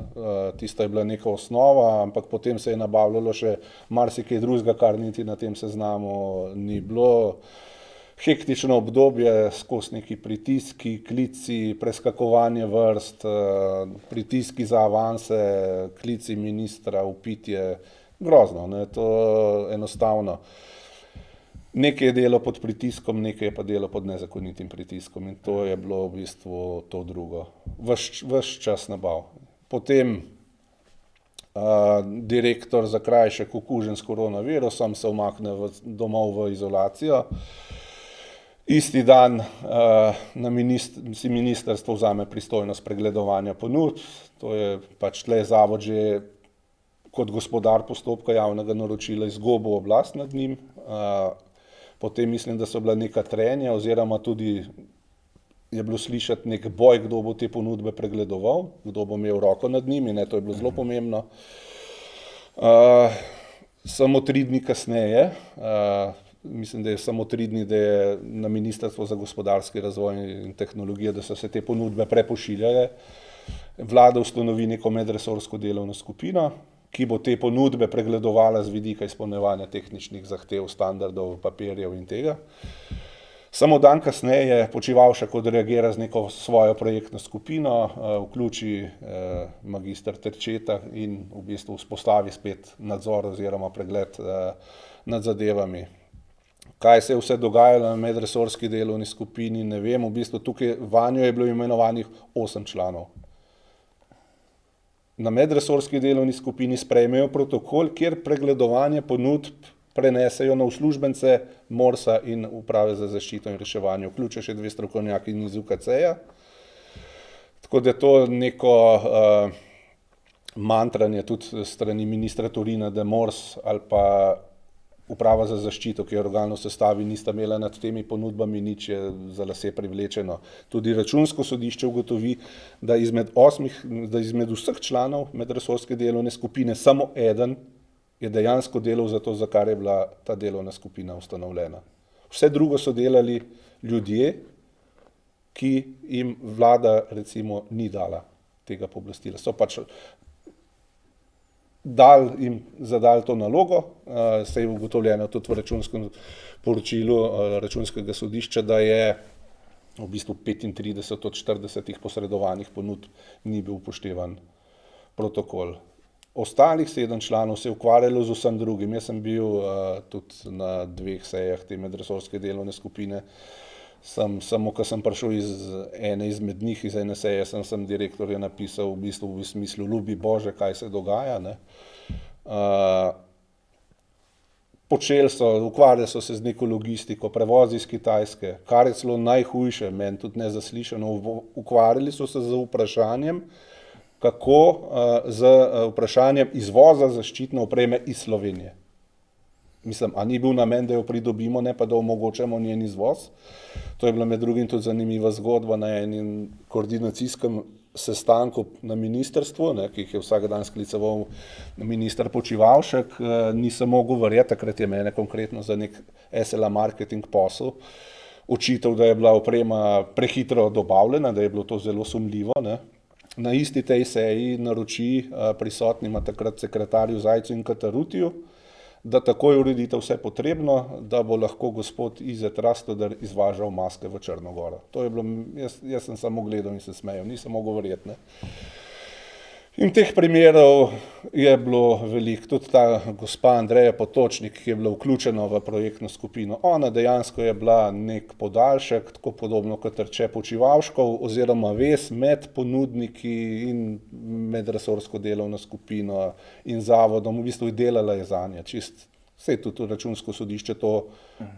Tista je bila neka osnova, ampak potem se je nabavljalo še marsikaj drugega, kar niti na tem seznamu ni bilo. Hektično obdobje, skozi neki pritiski, klici, preskakovanje vrst, pritiski za avanse, klici ministra, vpitje. Grozno, ne, to enostavno. Nekaj je delo pod pritiskom, nekaj je pa delo pod nezakonitim pritiskom in to je bilo v bistvu to drugo. Ves čas nabav. Potem direktor Zakrajšek okužen s koronavirusom, se umakne domov v izolacijo. Isti dan si ministrstvo vzame pristojnost pregledovanja ponudb, to je pač tle zavod že kot gospodar postopka javnega naročila izgubil oblast nad njim. Potem mislim, da so bila neka trenja oziroma tudi je bilo slišati nek boj, kdo bo te ponudbe pregledoval, kdo bo imel roko nad njimi, ne, to je bilo zelo pomembno. Samo 3 dni kasneje, mislim, da je samo 3 dni, da je na Ministrstvo za gospodarski razvoj in tehnologijo, da so se te ponudbe prepošiljale. Vlada ustanovi neko medresorsko delovno skupino, ki bo te ponudbe pregledovala z vidika izpolnjevanja tehničnih zahtev, standardov, papirjev in tega. Samo dan kasneje je Počivalšek odreagira z neko svojo projektno skupino, vključi magister Terčeta in v bistvu vzpostavi spet nadzor oziroma pregled nad zadevami. Kaj se je vse dogajalo na medresorski delovni skupini, ne vem, v bistvu tukaj vanjo je bilo imenovanih 8 članov. Na medresorski delovni skupini sprejmejo protokol, kjer pregledovanje ponudb prenesejo na uslužbence MORS-a in Uprave za zaščito in reševanje, vključijo še 2 strokovnjaki iz UKC-ja. Tako da je to neko mantranje tudi strani ministra Torina, da MORS ali pa Uprava za zaščito, ki je organ v sestavi, nista imela nad temi ponudbami nič, je za lase privlečeno. Tudi Računsko sodišče ugotovi, da izmed vseh članov medresorske delovne skupine samo eden je dejansko delal za to, za kar je bila ta delovna skupina ustanovljena. Vse drugo so delali ljudje, ki jim vlada recimo ni dala tega pooblastila. So pač zadali to nalogo, se je ugotovljeno tudi v računskem poročilu Računskega sodišča, da je v bistvu 35 od 40 posredovanih ponudb ni bil upoštevan protokol. Ostalih 7 članov se je ukvarjalo z vsem drugim. Jaz sem bil tudi na 2 sejah te medresorske delovne skupine. Samo, ko sem prišel iz ene izmed njih, iz ene seje, sem direktorju napisal v bistvu v smislu, ljubi Bože, kaj se dogaja, ne. Ukvarjali so se z neko logistiko, prevozi iz Kitajske, kar je celo najhujše, meni tudi nezaslišano, ukvarjali so se z vprašanjem, kako z vprašanjem izvoza zaščitne opreme iz Slovenije. Mislim, a ni bil namen, da jo pridobimo, ne pa da omogočamo njen izvoz. To je bila med drugim tudi zanimiva zgodba na enem koordinacijskem sestanku na ministrstvu, ne, ki jih je vsak dan skliceval minister Počivalšek. Nisem mogel verjeti, takrat je mene konkretno za nek SLA marketing posel očital, da je bila oprema prehitro dobavljena, da je bilo to zelo sumljivo, ne. Na isti tej seji naroči prisotnima takrat sekretarju Zajcu in Katarutiju, da takoj uredite vse potrebno, da bo lahko gospod Izet Rastoder izvažal maske v Črno goro. To je bilo, jaz sem samo gledal in se smejal, nisem mogel verjeti, ne. In teh primerov je bilo veliko. Tudi ta gospa Andreja Potočnik, ki je bila vključena v projektno skupino, ona dejansko je bila nek podaljšek, tako podobno kot Terče Počivalškov, oziroma vez med ponudniki in medresorsko delovno skupino in zavodom, v bistvu delala je zanje, saj tudi Računsko sodišče to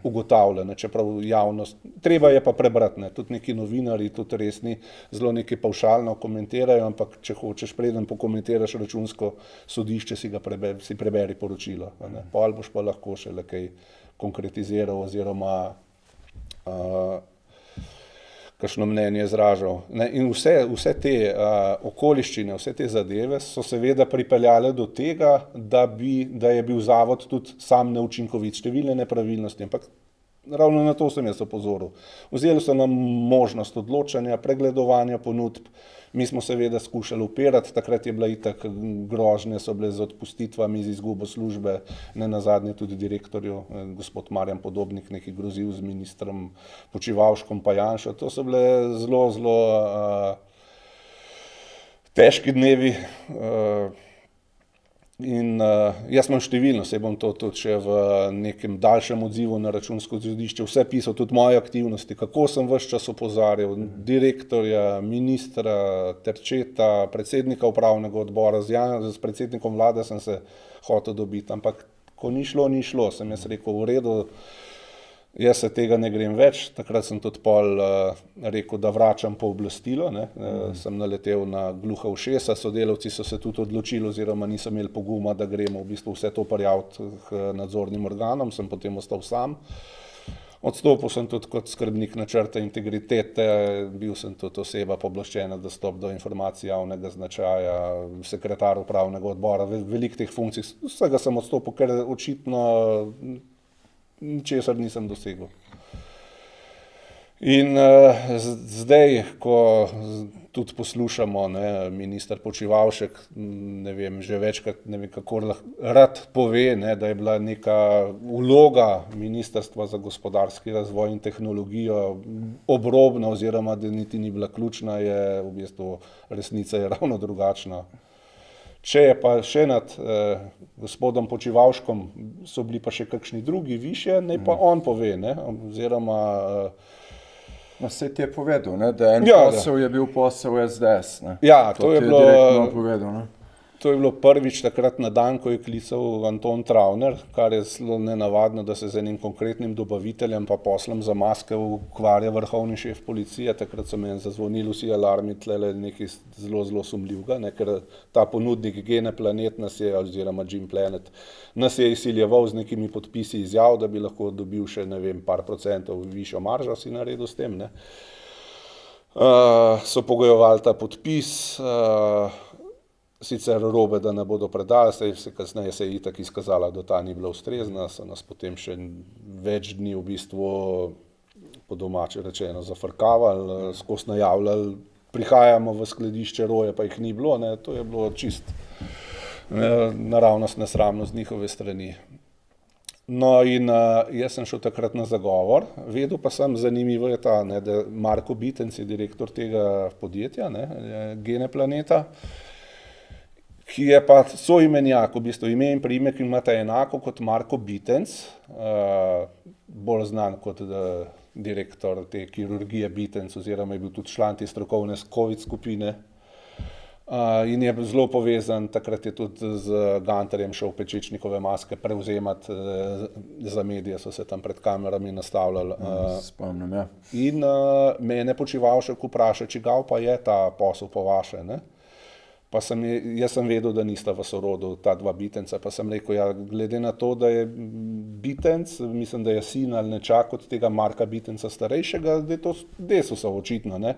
ugotavlja, ne, čeprav javnost, treba je pa prebrati, ne, tudi neki novinarji, tudi resni, zelo nekaj pavšalno komentirajo, ampak če hočeš, preden pokomentiraš Računsko sodišče, si preberi poročilo, ne, pol boš pa lahko šele kaj konkretiziral oziroma kakšno mnenje izražal. Ne, in vse te okoliščine, vse te zadeve so seveda pripeljale do tega, da je bil zavod tudi sam neučinkovit, številne nepravilnosti, ampak ravno na to sem jaz opozoril. Vzeli so nam možnost odločanja, pregledovanja ponudb, mi smo seveda skušali upirati, takrat je bila itak grožnje, so bile z odpustitvami, z izgubo službe, ne nazadnje tudi direktorju, gospod Marjan Podobnik, neki grozil z ministrom Počivalškom pa Janšo. To so bile zelo, zelo težki dnevi. In jaz imam številno, saj bom to tudi še v nekem daljšem odzivu na Računsko sodišče vse pisal, tudi moje aktivnosti, kako sem ves čas opozarjal direktorja, ministra Terčeta, predsednika upravnega odbora, s predsednikom vlade sem se hotel dobiti, ampak ko ni šlo, sem jaz rekel, v redu, jaz se tega ne grem več, takrat sem tudi pol rekel, da vračam pooblastilo, ne. Sem naletel na gluha ušesa, sodelavci so se tudi odločili oziroma niso imeli poguma, da gremo v bistvu vse to prijaviti k nadzornim organom, sem potem ostal sam. Odstopil sem tudi kot skrbnik načrta integritete, bil sem tudi oseba pooblaščena dostop do informacij javnega značaja, sekretar upravnega odbora, veliko teh funkcij, vsega sem odstopil, ker očitno ničesar nisem dosegel. In zdaj, ko tudi poslušamo, ne, minister Počivalšek, ne vem, že večkrat, ne vem, kako rad pove, ne, da je bila neka vloga Ministrstva za gospodarski razvoj in tehnologijo obrobna oziroma da niti ni bila ključna, je v bistvu resnica je ravno drugačna. Če je pa še nad gospodom Počivalškom so bili pa še kakšni drugi višje, naj pa on pove, ne, oziroma No, vse ti je povedal, ne, da posel je bil posel SDS. Ne. Ja, to je bilo direktno povedal. Ne. To je bilo prvič takrat na dan, ko je klical Anton Travner, kar je zelo nenavadno, da se z enim konkretnim dobaviteljem pa poslom za maske ukvarja vrhovni šef policije. Takrat so meni zazvonili vsi alarmi, tlele nekaj zelo, zelo sumljivega, ne, ker ta ponudnik Gene Planet nas je, oziroma Gene Planet, nas je izsiljeval z nekimi podpisi izjav, da bi lahko dobil še, ne vem, par procentov višjo maržo si naredil s tem, ne. So pogojevali ta podpis, sicer robe, da ne bodo predali, kasneje se je itak izkazala, da ta ni bila ustrezna, so nas potem še več dni v bistvu, po domače rečeno, zafrkavali, skozi najavljali, prihajamo v skladišče Roje, pa jih ni bilo, ne, to je bilo čist naravnost nesramno z njihove strani. No in jaz sem šel takrat na zagovor, vedel pa sem, zanimivo je ta, ne, da Marko Bitenc je direktor tega podjetja, ne, Gene Planeta, ki je pa soimenjak, v bistvu ime in priimek imata enako kot Marko Bitenc, bolj znan kot direktor te kirurgije Bitenc, oziroma je bil tudi član te strokovne COVID skupine. In je zelo povezan, takrat je tudi z Gantarjem šel Pečečnikove maske prevzemati, za medije so se tam pred kamerami nastavljali. Spomnim, ja. In mene Počivalšek vpraša, čigav pa je ta posel po vaše, ne? Pa jaz sem vedel, da nista v sorodu ta dva Bitenca, pa sem rekel, ja, glede na to, da je Bitenc, mislim, da je sin ali nečak od tega Marka Bitenca starejšega, da je to Desusov očitno, ne.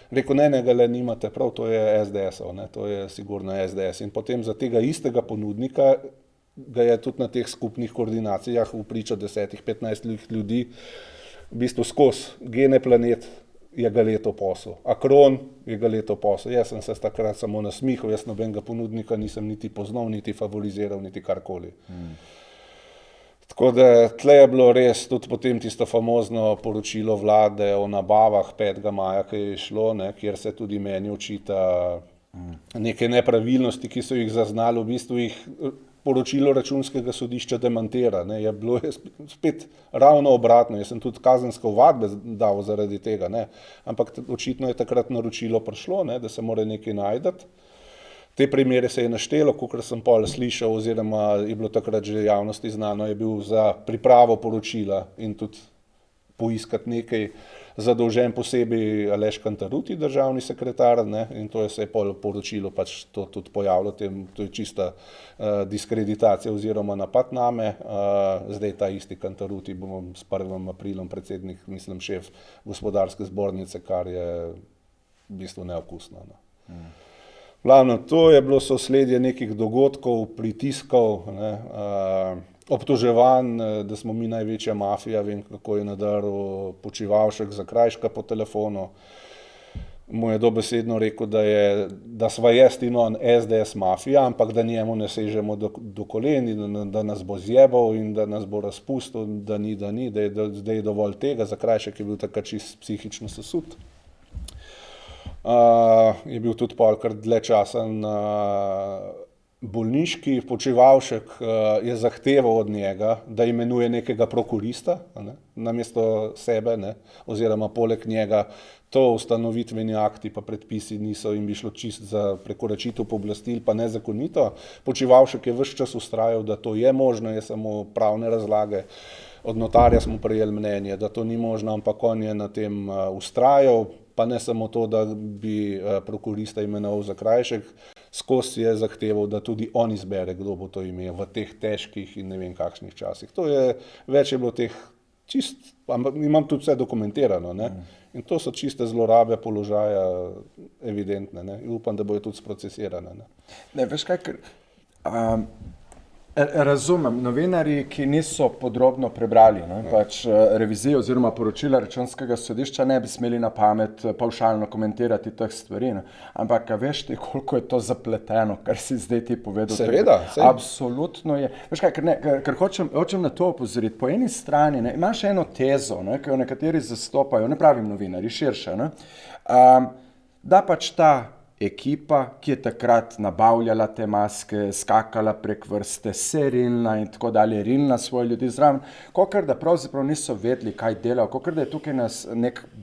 Rekel, ne, ga le nimate prav, to je SDS-ov, ne, to je sigurno SDS. In potem za tega istega ponudnika ga je tudi na teh skupnih koordinacijah v pričo 10-15 ljudi v bistvu skozi Gene Planet je ga leto posel, Akron je ga leto posel. Jaz sem se takrat samo nasmihal, jaz nobenega ponudnika nisem niti poznal, niti favoriziral, niti karkoli. Tako da tle je bilo res tudi potem tisto famozno poročilo vlade o nabavah 5. maja, ki je šlo, ne, kjer se tudi meni očita neke nepravilnosti, ki so jih zaznali, v bistvu jih poročilo Računskega sodišča demantira, ne, je bilo spet ravno obratno, jaz sem tudi kazenske ovadbe dal zaradi tega, ne, ampak očitno je takrat naročilo prišlo, ne, da se mora nekaj najti. Te primere se je naštelo, kakor sem pol slišal, oziroma je bilo takrat že javnosti znano, je bil za pripravo poročila in tudi poiskati nekaj zadolžen posebej Aleš Kantaruti, državni sekretar, ne, in to je se je pol poročilo pač to tudi pojavilo, to je čista diskreditacija oziroma napad name. Zdaj ta isti Kantaruti bomo s 1. aprilom predsednik, mislim, šef gospodarske zbornice, kar je v bistvu neokusno. Ne. Glavno, to je bilo sosledje nekih dogodkov, pritiskov, ne, obtoževanj, da smo mi največja mafija, vem, kako je nadaril Počivalšek za Krajška po telefonu. Mu je dobesedno rekel, da sva jaz in on SDS mafija, ampak da njemu ne sežemo do kolen in da nas bo zjebal in da nas bo razpustil, da je dovolj tega. Za Krajšek je bil takrat čist psihično sesut. Je bil tudi kar dlje časa na bolniški. Počivalšek je zahteval od njega, da imenuje nekega prokurista, ne, namesto sebe, ne, oziroma poleg njega to ustanovitveni akti pa predpisi niso in bi šlo čist za prekoračitev pooblastil pa nezakonito. Počivalšek je ves čas vztrajal, da to je možno, je samo pravne razlage. Od notarja smo prejeli mnenje, da to ni možno, ampak on je na tem vztrajal, pa ne samo to, da bi prokurista imenoval za Krajšek, skozi je zahteval, da tudi on izbere, kdo bo to imel v teh težkih in ne vem kakšnih časih. To je, več je bilo teh čist, imam tudi vse dokumentirano, ne, in to so čiste zlorabe položaja evidentne, ne, in upam, da bojo tudi sprocesirane, ne. Ne, veš kaj, ker Razumem, novinarji, ki niso podrobno prebrali pač revizijo oziroma poročila Računskega sodišča, ne bi smeli na pamet pavšalno komentirati teh stvari. Ne? Ampak, veš ti, koliko je to zapleteno, kar si zdaj ti povedal? Seveda. Absolutno je. Veš kaj, ker hočem na to opozoriti. Po eni strani imaš eno tezo, ki jo nekateri zastopajo, ne pravim novinarji, širše, da pač ta ekipa, ki je takrat nabavljala te maske, skakala prek vrste, se rinila in tako dalje, rinila svoje ljudi zraven, kakor da pravzaprav niso vedeli, kaj delajo, kakor da je tukaj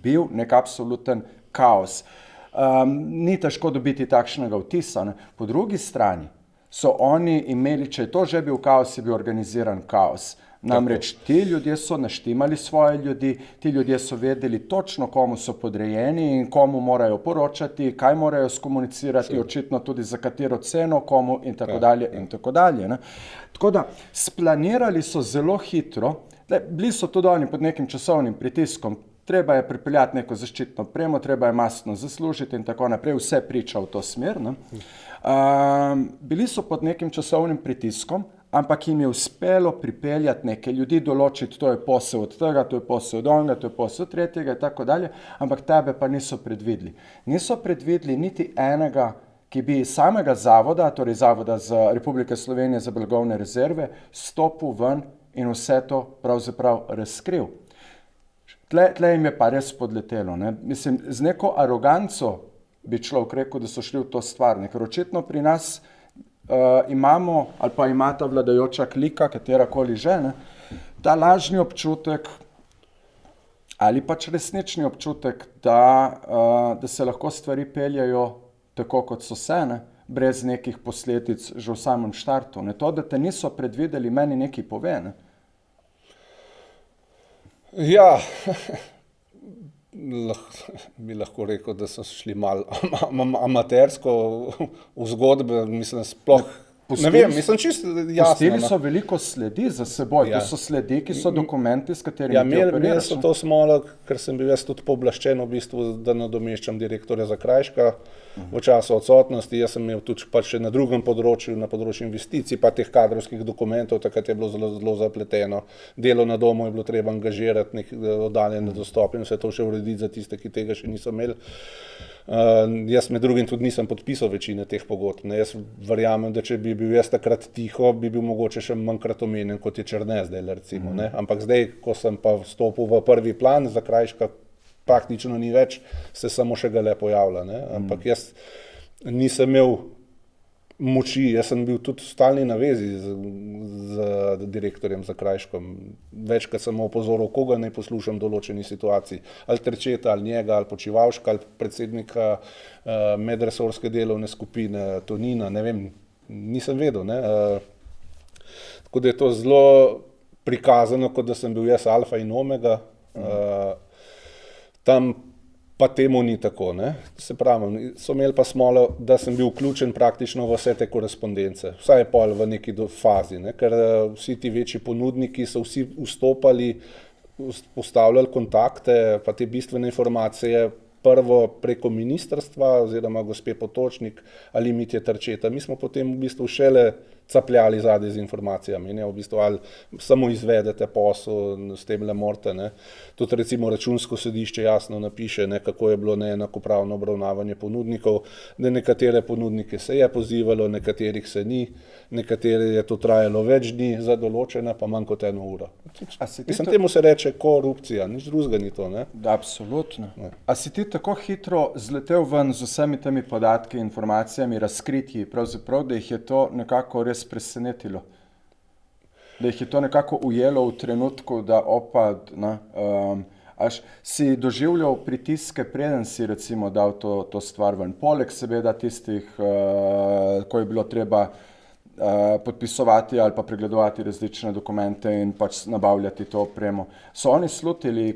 bil nek absoluten kaos. Ni težko dobiti takšnega vtisa. Ne? Po drugi strani so oni imeli, če je to že bil kaos, je bil organiziran kaos. Namreč ti ljudje so naštimali svoje ljudi, ti ljudje so vedeli točno, komu so podrejeni in komu morajo poročati, kaj morajo skomunicirati, očitno tudi za katero ceno, komu in tako dalje in tako dalje. Ne? Tako da splanirali so zelo hitro, bili so tudi oni pod nekim časovnim pritiskom, treba je pripeljati neko zaščitno opremo, treba je mastno zaslužiti in tako naprej, vse priča v to smer. Ne? Bili so pod nekim časovnim pritiskom, ampak jim je uspelo pripeljati neke ljudi, določiti, to je posel od tega, to je posel od onega, to je posel od tretjega in tako dalje, ampak tebe pa niso predvideli. Niso predvideli niti enega, ki bi iz samega zavoda, torej Zavoda za Republike Slovenije za blagovne rezerve, stopil ven in vse to pravzaprav razkril. Tle jim je pa res podletelo. Ne? Mislim, z neko aroganco bi človek rekel, da so šli v to stvar, ker očitno pri nas imamo, ali pa ima ta vladajoča klika, katerakoli že, ta lažni občutek ali pač resnični občutek, da se lahko stvari peljajo tako, kot so se, brez nekih posledic že v samem štartu. To, da te niso predvideli, meni nekaj pove. Ne? Ja, bi lahko rekel, da so šli malo amatersko v zgodbe, mislim, sploh, ne vem, mislim, čisto jasno. Pustili so veliko sledi za seboj, to so sledi, ki so dokumenti, s katerimi ti operiraš. Imeli so to smolo, ker sem bil jaz tudi pooblaščen v bistvu, da nadomeščam direktorja Zakrajška v času odsotnosti. Jaz sem imel tudi pač še na drugem področju, na področju investicij, pa teh kadrovskih dokumentov, takrat je bilo zelo zapleteno. Delo na domu je bilo treba angažirati, oddaljene dostope in vse to še urediti za tiste, ki tega še niso imeli. Jaz med drugim tudi nisem podpisal večine teh pogodb. Jaz verjamem, da če bi bil jaz takrat tiho, bi bil mogoče še manjkrat omenjen, kot je Černe zdaj, recimo. Ampak zdaj, ko sem pa vstopil v prvi plan, Zakrajška praktično ni več, se samo še ga le pojavlja. Ampak jaz nisem imel moči, jaz sem bil tudi v stalni navezi z direktorjem Zakrajškom. Večkrat sem opozoril, koga naj poslušam v določeni situaciji. Ali Terčeta, ali njega, ali Počivalška, ali predsednika medresorske delovne skupine Tonina, ne vem, nisem vedel. Tako da je to zelo prikazano, kot da sem bil jaz alfa in omega. Tam pa temu ni tako. Se pravi, so imeli pa smolo, da sem bil vključen praktično v vse te korespondence, vsaj pol v neki fazi, ker vsi ti večji ponudniki so vsi vstopali, postavljali kontakte, pa te bistvene informacije, prvo preko ministrstva oziroma gospe Potočnik ali Mitje Terčeta. Mi smo potem v bistvu šele capljali zadaj z informacijami, v bistvu ali samo izvedete posel, s tem le morate. Tudi recimo Računsko sodišče jasno napiše, kako je bilo neenakopravno obravnavanje ponudnikov, da nekatere ponudnike se je pozivalo, nekaterih se ni, nekatere je to trajalo več dni za določene, pa manj kot 1 uro. Mislim, temu se reče korupcija, nič drugega ni to. Absolutno. A si ti tako hitro zletel ven z vsemi temi podatki, informacijami, razkritji, pravzaprav, da jih je to nekako res presenetilo? Da jih je to nekako ujelo v trenutku, da si doživljal pritiske, preden si recimo dal to stvar ven? Poleg seveda tistih, ko je bilo treba podpisovati ali pa pregledovati različne dokumente in pač nabavljati to opremo. So oni slutili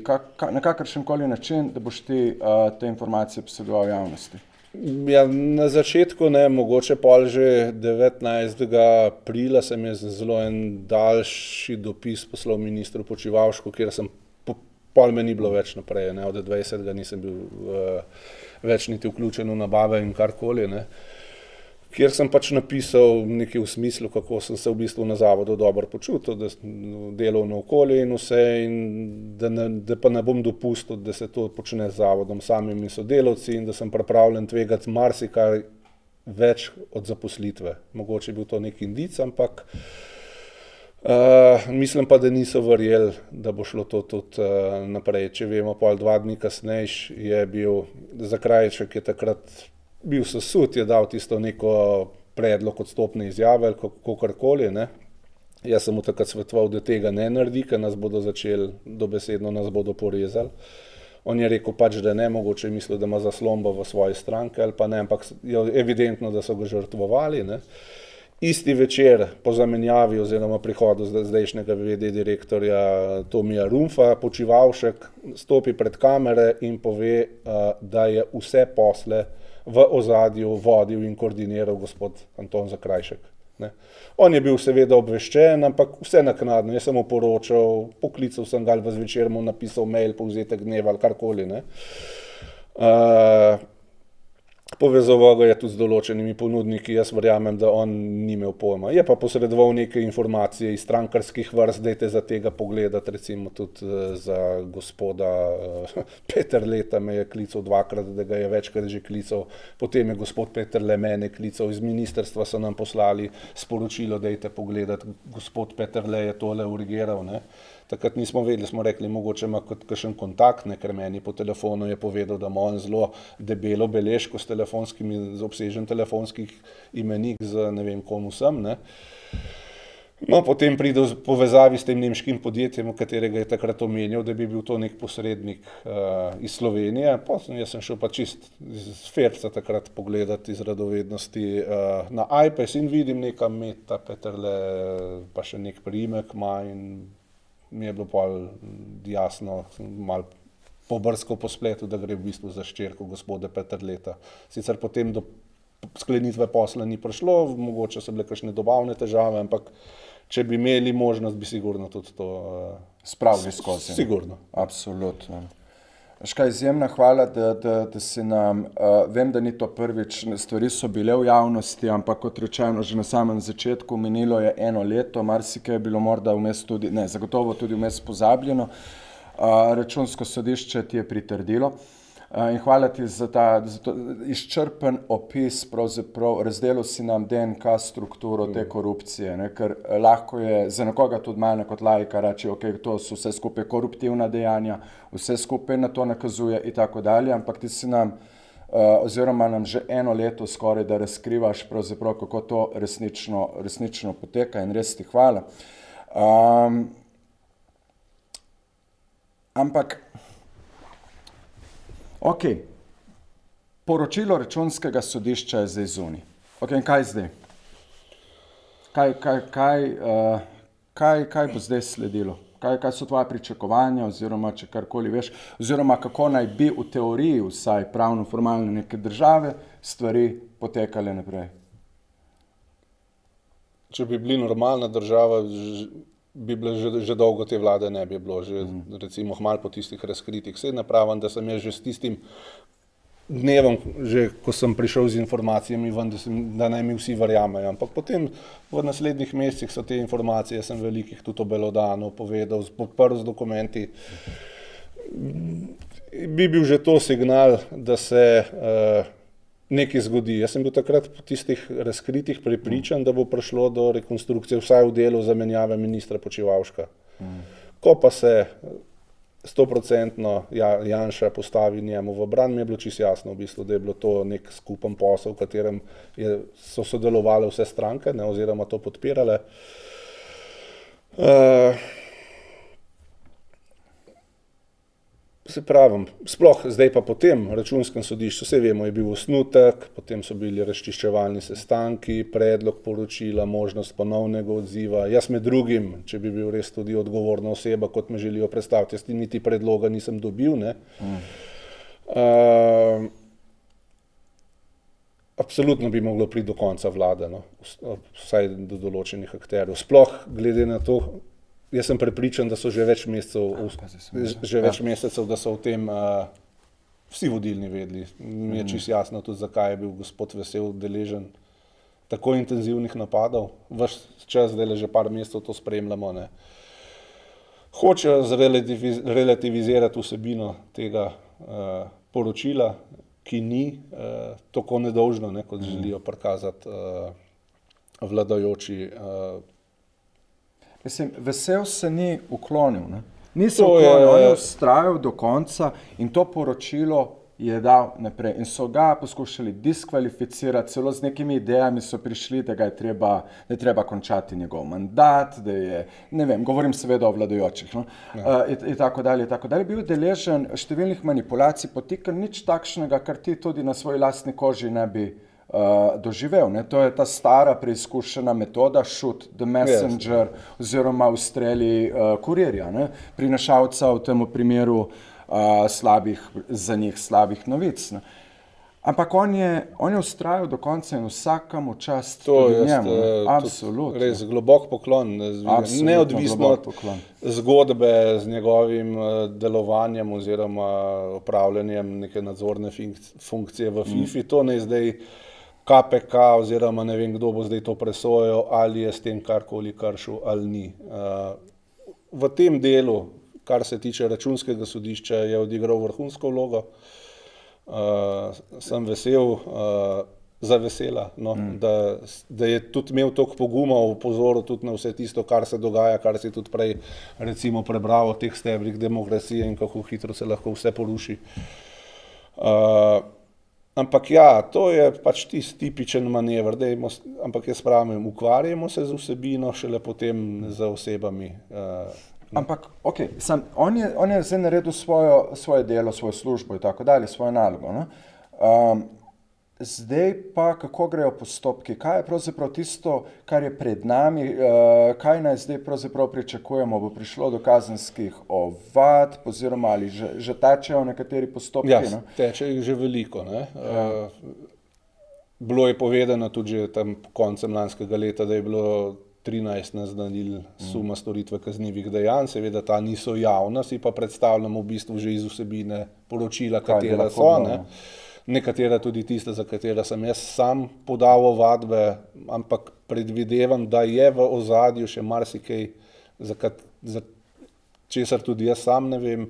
na kakršen koli način, da boš ti te informacije posredoval javnosti? Ja, na začetku ne, mogoče pol že 19. aprila sem jaz zelo en daljši dopis poslal ministru Počivalšku, kjer sem pol me ni bilo več naprej, od 20. nisem bil več niti vključen v nabave in karkoli. kjer sem pač napisal nekaj v smislu, kako sem se v bistvu na zavodu dobro počutil, da delovno okolje in vse, in da pa ne bom dopustil, da se to počne z zavodom, samimi sodelavci, in da sem pripravljen tvegati marsikaj več od zaposlitve. Mogoče je bil to nek indic, ampak mislim pa, da niso verjeli, da bo šlo to tudi naprej. Če vemo, pol 2 dni kasneje je bil Zakrajšek, je takrat bil sesut, je dal tisto neko predlog odstopne izjave ali kakorkoli, ne. Jaz sem mu takrat svetoval, da tega ne naredi, ker nas bodo začeli, dobesedno nas bodo porezali. On je rekel pač, da ne, mogoče je mislil, da ima zaslombo v svoji stranki ali pa ne, ampak je evidentno, da so ga žrtvovali, ne. Isti večer po zamenjavi oziroma prihodu zdajšnjega v.d. direktorja Tomija Rumfa, Počivalšek stopi pred kamere in pove, da je vse posle v ozadju vodil in koordiniral gospod Anton Zakrajšek. Ne. On je bil seveda obveščen, ampak vse naknadno. Jaz sem mu poročal, poklical sem ga ali v zvečer mu napisal mail, povzetek dneva ali karkoli, ne. Povezoval ga je tudi z določenimi ponudniki, jaz verjamem, da on ni imel pojma. Je pa posredoval neke informacije iz strankarskih vrst, dajte za tega pogledati, recimo tudi za gospoda Peterleta me je klical 2-krat, da ga je večkrat že klical, potem je gospod Peterle mene klical, iz ministrstva so nam poslali sporočilo, dajte pogledati, gospod Peterle je tole urigiral, ne. Takrat nismo vedeli, smo rekli, mogoče ima kakšen kontakt, ne, ker meni po telefonu je povedal, da ima on zelo debelo beležko z obsežen telefonskih imenik z ne vem komu sem, ne. No, potem pride v povezavi s tem nemškim podjetjem, katerega je takrat omenjal, da bi bil to nek posrednik iz Slovenije. Jaz sem šel pa čist iz Ferca takrat pogledati iz radovednosti na iPes in vidim neka Meta Peterle, pa še nek priimek ima, in mi je bilo pol jasno, malo pobrskal po spletu, da gre v bistvu za hčerko gospoda Peterleta. Sicer potem do sklenitve posla ni prišlo, mogoče so bile kakšne dobavne težave, ampak če bi imeli možnost, bi sigurno tudi to spravili skozi. Sigurno. Absolutno. Škaj, izjemna hvala, da si nam, vem, da ni to prvič, stvari so bile v javnosti, ampak kot rečeno, že na samem začetku minilo je 1 leto, marsikaj je bilo morda vmes tudi, ne, zagotovo tudi vmes pozabljeno. Računsko sodišče ti je pritrdilo in hvala ti za to izčrpen opis, pravzaprav razdelil si nam DNK strukturo te korupcije, ne, ker lahko je za nekoga tudi malo kot laika reči, ok, to so vse skupaj koruptivna dejanja, vse skupaj na to nakazuje in tako dalje, ampak ti si nam oziroma nam že 1 leto skoraj da razkrivaš pravzaprav, kako to resnično poteka, in res ti hvala. Ampak ok, poročilo Računskega sodišča je zdaj zunaj. Ok, in kaj zdaj? Kaj bo zdaj sledilo? Kaj so tvoja pričakovanja, oziroma če karkoli veš, oziroma kako naj bi v teoriji vsaj pravno formalne neke države stvari potekale naprej? Če bi bili normalna država, bi bile že dolgo te vlade ne bi bilo, že recimo hmal po tistih razkritih. Saj napravim, da sem jaz že s tistim dnevom, že ko sem prišel z informacijami ven, da naj mi vsi verjamejo, ampak potem v naslednjih mesecih so te informacije, sem velikih tudi obelodanil, povedal, podprl z dokumenti. Bi bil že to signal, da se nekaj zgodi. Jaz sem bil takrat po tistih razkritih prepričan, da bo prišlo do rekonstrukcije, vsaj v delu zamenjave ministra Počivalška. Ko pa se 100% Janša postavi njemu v bran, mi je bilo čisto jasno, v bistvu, da je bilo to nek skupen posel, v katerem so sodelovale vse stranke, ne, oziroma to podpirale. Se pravim, sploh zdaj pa po tem Računskem sodišču, vse vemo, je bil osnutek, potem so bili razčiščevalni sestanki, predlog poročila, možnost ponovnega odziva. Jaz med drugim, če bi bil res tudi odgovorna oseba, kot me želijo predstaviti, jaz niti predloga nisem dobil, ne. Absolutno bi moglo priti do konca vlade, no, vsaj do določenih akterjev. Sploh glede na to, jaz sem prepričan, da so že več mesecev, da so o tem vsi vodilni vedeli. Mi je čisto jasno tudi, zakaj je bil gospod Vesel deležen tako intenzivnih napadov, ves čas, zdaj že par mesecev to spremljamo, ne. Hočejo relativizirati vsebino tega poročila, ki ni tako nedolžno, ne, kot želijo prikazati vladajoči. Mislim, vesel se ni uklonil, ne? Ni se uklonil, on je vztrajal do konca in to poročilo je dal naprej. In so ga poskušali diskvalificirati, celo z nekimi idejami so prišli, da je treba končati njegov mandat, da je, ne vem, govorim seveda o vladajočih, no? In tako dalje, in tako dalje. Bil deležen številnih manipulacij, potikal nič takšnega, kar ti tudi na svoji lastni koži ne bi doživel, ne? To je ta stara preizkušena metoda shoot the messenger, oziroma ustreli kurirja, ne? Prinašalca, v tem primeru za njih slabih novic, ne? Ampak on je vztrajal do konca in vsakemu čast tudi njemu. Absolutno. Res globok poklon, neodvisno od zgodbe z njegovim delovanjem oziroma opravljanjem neke nadzorne funkcije v FIFI, to ne zdaj KPK oziroma ne vem, kdo bo zdaj to presojal, ali je s tem karkoli kršil ali ni. V tem delu, kar se tiče računskega sodišča, je odigral vrhunsko vlogo. Sem vesel, zavesela, no, da je tudi imel toliko poguma, opozoril tudi na vse tisto, kar se dogaja, kar si tudi prej recimo prebral o teh stebrih demokracije in kako hitro se lahko vse poruši. Ampak ja, to je pač tisti tipičen manever, ampak jaz pravim, ukvarjamo se z vsebino, šele potem z osebami. Ampak, okej, on je zdaj naredil svoje delo, svojo službo in tako dalje, svojo nalogo, ne? Zdaj pa, kako grejo postopki? Kaj je pravzaprav tisto, kar je pred nami? Kaj naj zdaj pravzaprav pričakujemo? Bo prišlo do kazenskih ovadb oziroma ali že tečejo nekateri postopki? Ja, teče jih že veliko, ne? Bilo je povedano tudi že tam koncem lanskega leta, da je bilo 13 naznanil suma storitve kaznivih dejanj, seveda ta niso javna, si pa predstavljamo v bistvu že iz vsebine poročila, katera so, ne? Nekatera tudi tiste, za katera sem jaz sam podal ovadbe, ampak predvidevam, da je v ozadju še marsikaj, za česar tudi jaz sam ne vem.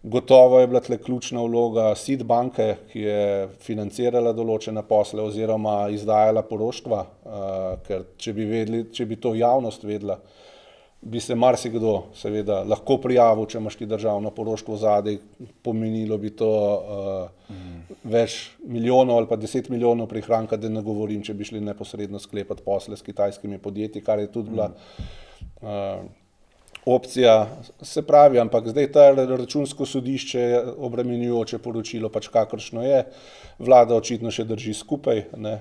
Gotovo je bila tle ključna vloga SID banke, ki je financirala določene posle oziroma izdajala poroštva, ker če bi to javnost vedela, bi se marsikdo seveda lahko prijavil, če imaš ti državno poroštvo zadaj, pomenilo bi to več milijonov ali pa 10 milijonov prihranka, da ne govorim, če bi šli neposredno sklepati posle s kitajskimi podjetji, kar je tudi bila opcija, se pravi, ampak zdaj ta računsko sodišče je obremenjujoče poročilo, pač kakršno je, vlada očitno še drži skupaj, ne,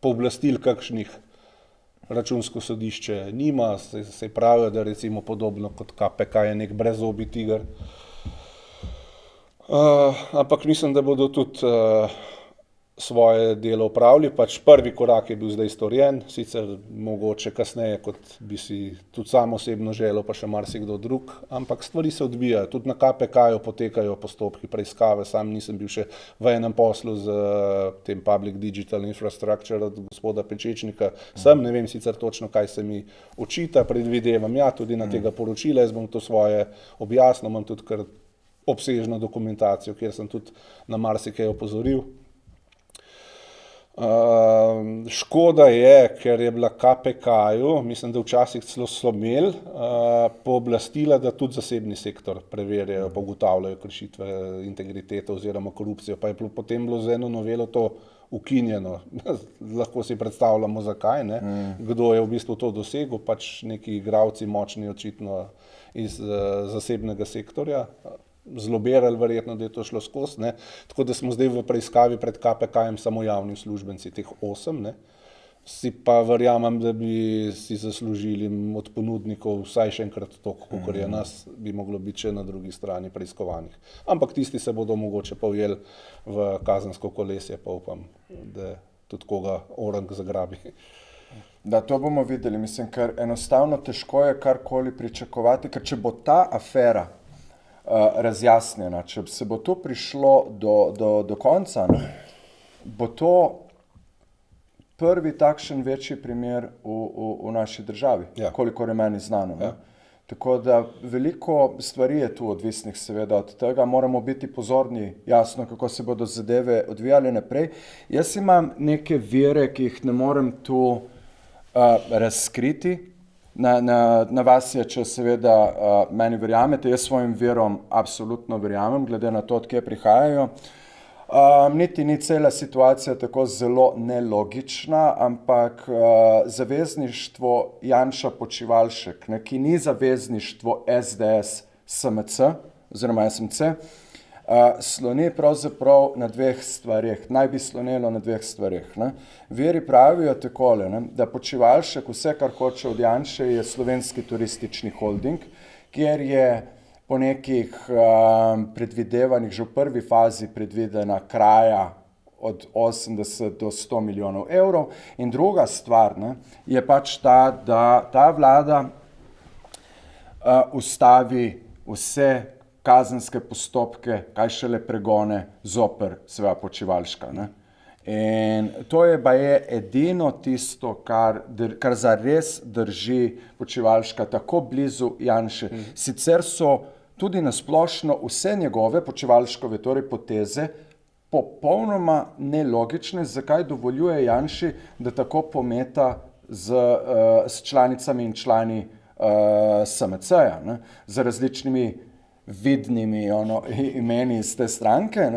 pooblastil kakšnih računsko sodišče nima, se pravijo, da recimo podobno kot KPK je nek brezzobi tiger. Ampak mislim, da bodo tudi svoje delo opravili, pač prvi korak je bil zdaj storjen, sicer mogoče kasneje, kot bi si tudi sam osebno želel, pa še marsikdo drug, ampak stvari se odvijajo, tudi na KPK-ju potekajo postopki preiskave, sam nisem bil še v enem poslu z tem Public Digital Infrastructure od gospoda Pečečnika, ne vem sicer točno, kaj se mi očita, predvidevam, ja, tudi na tega poročila, jaz bom to svoje objasnil, imam tudi kar obsežno dokumentacijo, kjer sem tudi na marsikaj opozoril. Škoda je, ker je bila KPK-ju, mislim, da včasih celo so imeli pooblastila, da tudi zasebni sektor preverjajo, pa ugotavljajo kršitve integritete oziroma korupcijo, pa je potem bilo z eno novelo to ukinjeno. Lahko si predstavljamo, zakaj, ne? Kdo je v bistvu to dosegel, pač neki igralci močni očitno iz zasebnega sektorja, zlobirali verjetno, da je to šlo skozi, ne. Tako da smo zdaj v preiskavi pred KPK-jem samo javni uslužbenci, teh 8, ne. Si pa verjamem, da bi si zaslužili od ponudnikov vsaj še enkrat toliko, kakor je nas, bi moglo biti še na drugi strani preiskovanih. Ampak tisti se bodo mogoče pa ujeli v kazensko kolesje, pa upam, da tudi koga orang zagrabi. Da, to bomo videli, mislim, ker enostavno težko je karkoli pričakovati, ker če bo ta afera razjasnjena, če se bo to prišlo do konca, ne, bo to prvi takšen večji primer v naši državi, kolikor je meni znano. Ja. Tako da veliko stvari je tu odvisnih seveda od tega, moramo biti pozorni, jasno, kako se bodo zadeve odvijale naprej. Jaz imam neke vire, ki jih ne morem tu razkriti. Na vas je, če seveda meni verjamete, jaz svojim virom absolutno verjamem, glede na to, od kje prihajajo. Niti ni cela situacija tako zelo nelogična, ampak zavezništvo Janša Počivalšek, ki ni zavezništvo SDS SMC oziroma SMC, sloni pravzaprav na dveh stvareh, naj bi slonelo na dveh stvareh. Viri pravijo takole, da Počivalšek vse, kar hoče od Janše, je Slovenski turistični holding, kjer je po nekih predvidevanjih že v prvi fazi predvidena kraja od 80 do 100 milijonov evrov. In druga stvar je pač ta, da ta vlada ustavi vse kazenske postopke, kaj šele pregone zoper seveda Počivalška. In to je baje edino tisto, kar zares drži Počivalška tako blizu Janše. Sicer so tudi nasplošno vse njegove Počivalškove torej poteze popolnoma nelogične, zakaj dovoljuje Janši, da tako pometa s članicami in člani SMC-ja, z različnimi vidnimi imeni iz te stranke.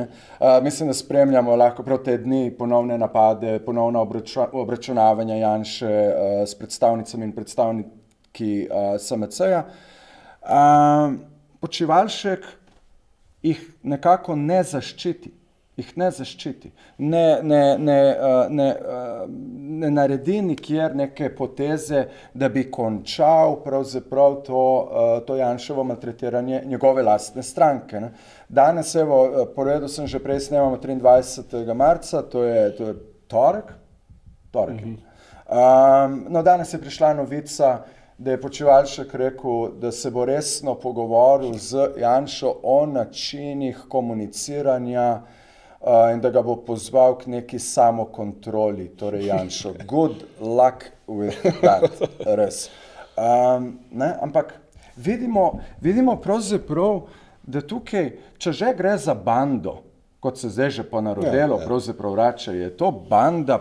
Mislim, da spremljamo lahko prav te dni ponovne napade, ponovna obračunavanja Janše s predstavnicami in predstavniki SMC-ja. Počivalšek jih nekako ne zaščiti, ne naredi nikjer neke poteze, da bi končal pravzaprav to Janševo maltretiranje njegove lastne stranke. Danes, evo, povedal sem že prej, snemamo 23. marca, to je torek. No, danes je prišla novica, da je Počivalšek rekel, da se bo resno pogovoril z Janšo o načinih komuniciranja in da ga bo pozval k neki samokontroli, torej Janšo. Good luck with that, res. Ampak vidimo pravzaprav, da tukaj, če že gre za bando, kot se zdaj že ponarodelo, pravzaprav rače, je to banda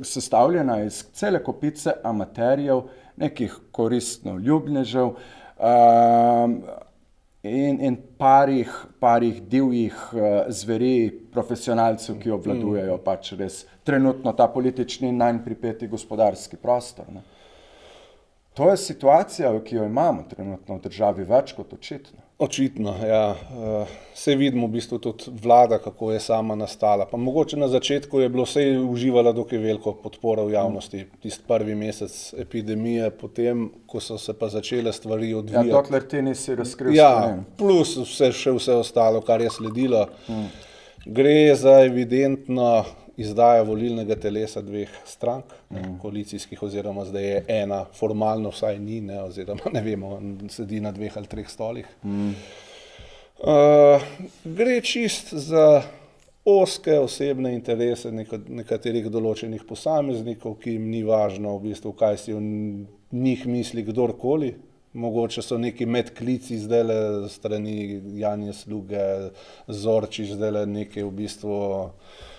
sestavljena iz cele kopice amaterjev, nekih koristno ljubnežev in parih divjih zveri, profesionalcev, ki obvladujejo pač res trenutno ta politični in nanj pripeti gospodarski prostor. To je situacija, ki jo imamo trenutno v državi, več kot očitno. Očitno, ja. Saj vidimo v bistvu tudi vlada, kako je sama nastala. Pa mogoče na začetku je bilo vsej uživala dokaj veliko podporo v javnosti. Tisti prvi mesec epidemije, potem, ko so se pa začele stvari odvijati. Ja, dokler ti nisi razkril stvari. Ja, plus vse ostalo, kar je sledilo. Gre za evidentno izdaja volilnega telesa dveh strank, koalicijskih, oziroma zdaj je ena, formalno vsaj ni, oziroma ne vemo, sedi na 2 ali 3 stolih. Gre čist za ozke osebne interese nekaterih določenih posameznikov, ki jim ni važno v bistvu, kaj si o njih misli kdorkoli. Mogoče so neki medklici zdajle strani Janje Sluge, Zorčič zdajle nekaj v bistvu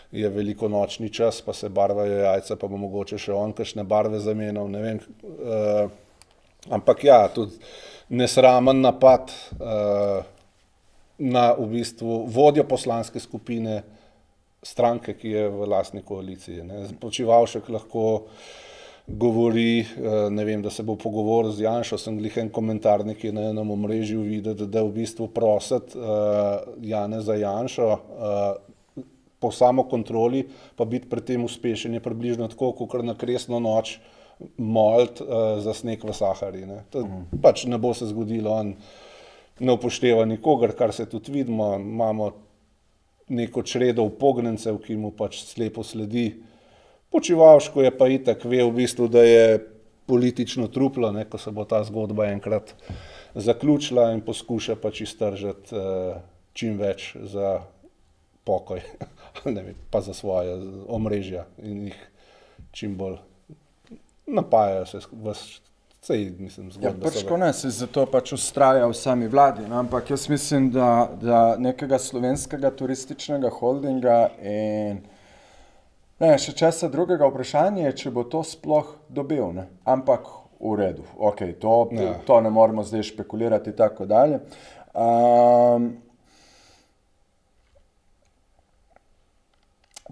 je veliko nočni čas, pa se barvajo jajca, pa bo mogoče še on kakšne barve zamenjal, ne vem. Ampak ja, tudi nesramen napad na v bistvu vodjo poslanske skupine stranke, ki je v lastni koaliciji. Počivalšek lahko govori, ne vem, da se bo pogovoril z Janšo, sem glih en komentar nekje na enem omrežju videl, da v bistvu prositi Janeza Janšo po samokontroli, pa biti pri tem uspešen je približno tako, kakor na kresno noč moliti za sneg v Sahari. Pač ne bo se zgodilo, on ne upošteva nikogar, kar se tudi vidimo, imamo neko čredo upognjencev, ki mu pač slepo sledi. Počivalško je pa itak ve v bistvu, da je politično truplo, ko se bo ta zgodba enkrat zaključila in poskuša pač iztržiti čim več za pokoj, ne vem, pa za svoje omrežja in jih čim bolj napajajo se vsej, mislim, zgodbe. Pač ko ne, se zato pač ustraja v sami vladi, no? Ampak jaz mislim, da nekega slovenskega turističnega holdinga in ne, še česa drugega vprašanje je, če bo to sploh dobil, ne? Ampak v redu, ok, to ne moramo zdaj špekulirati in tako dalje.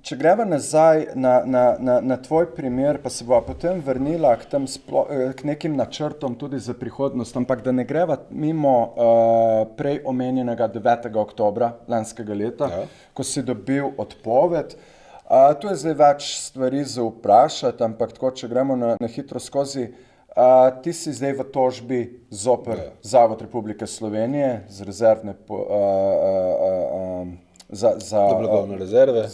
Če greva nazaj na tvoj primer, pa se bova potem vrnila k nekim načrtom tudi za prihodnost, ampak da ne greva mimo prej omenjenega 9. oktobra lanskega leta, ko si dobil odpoved. Tu je zdaj več stvari za vprašati, ampak tako, če gremo na hitro skozi, ti si zdaj v tožbi zoper Zavod Republike Slovenije z rezervne za blagovne rezerve.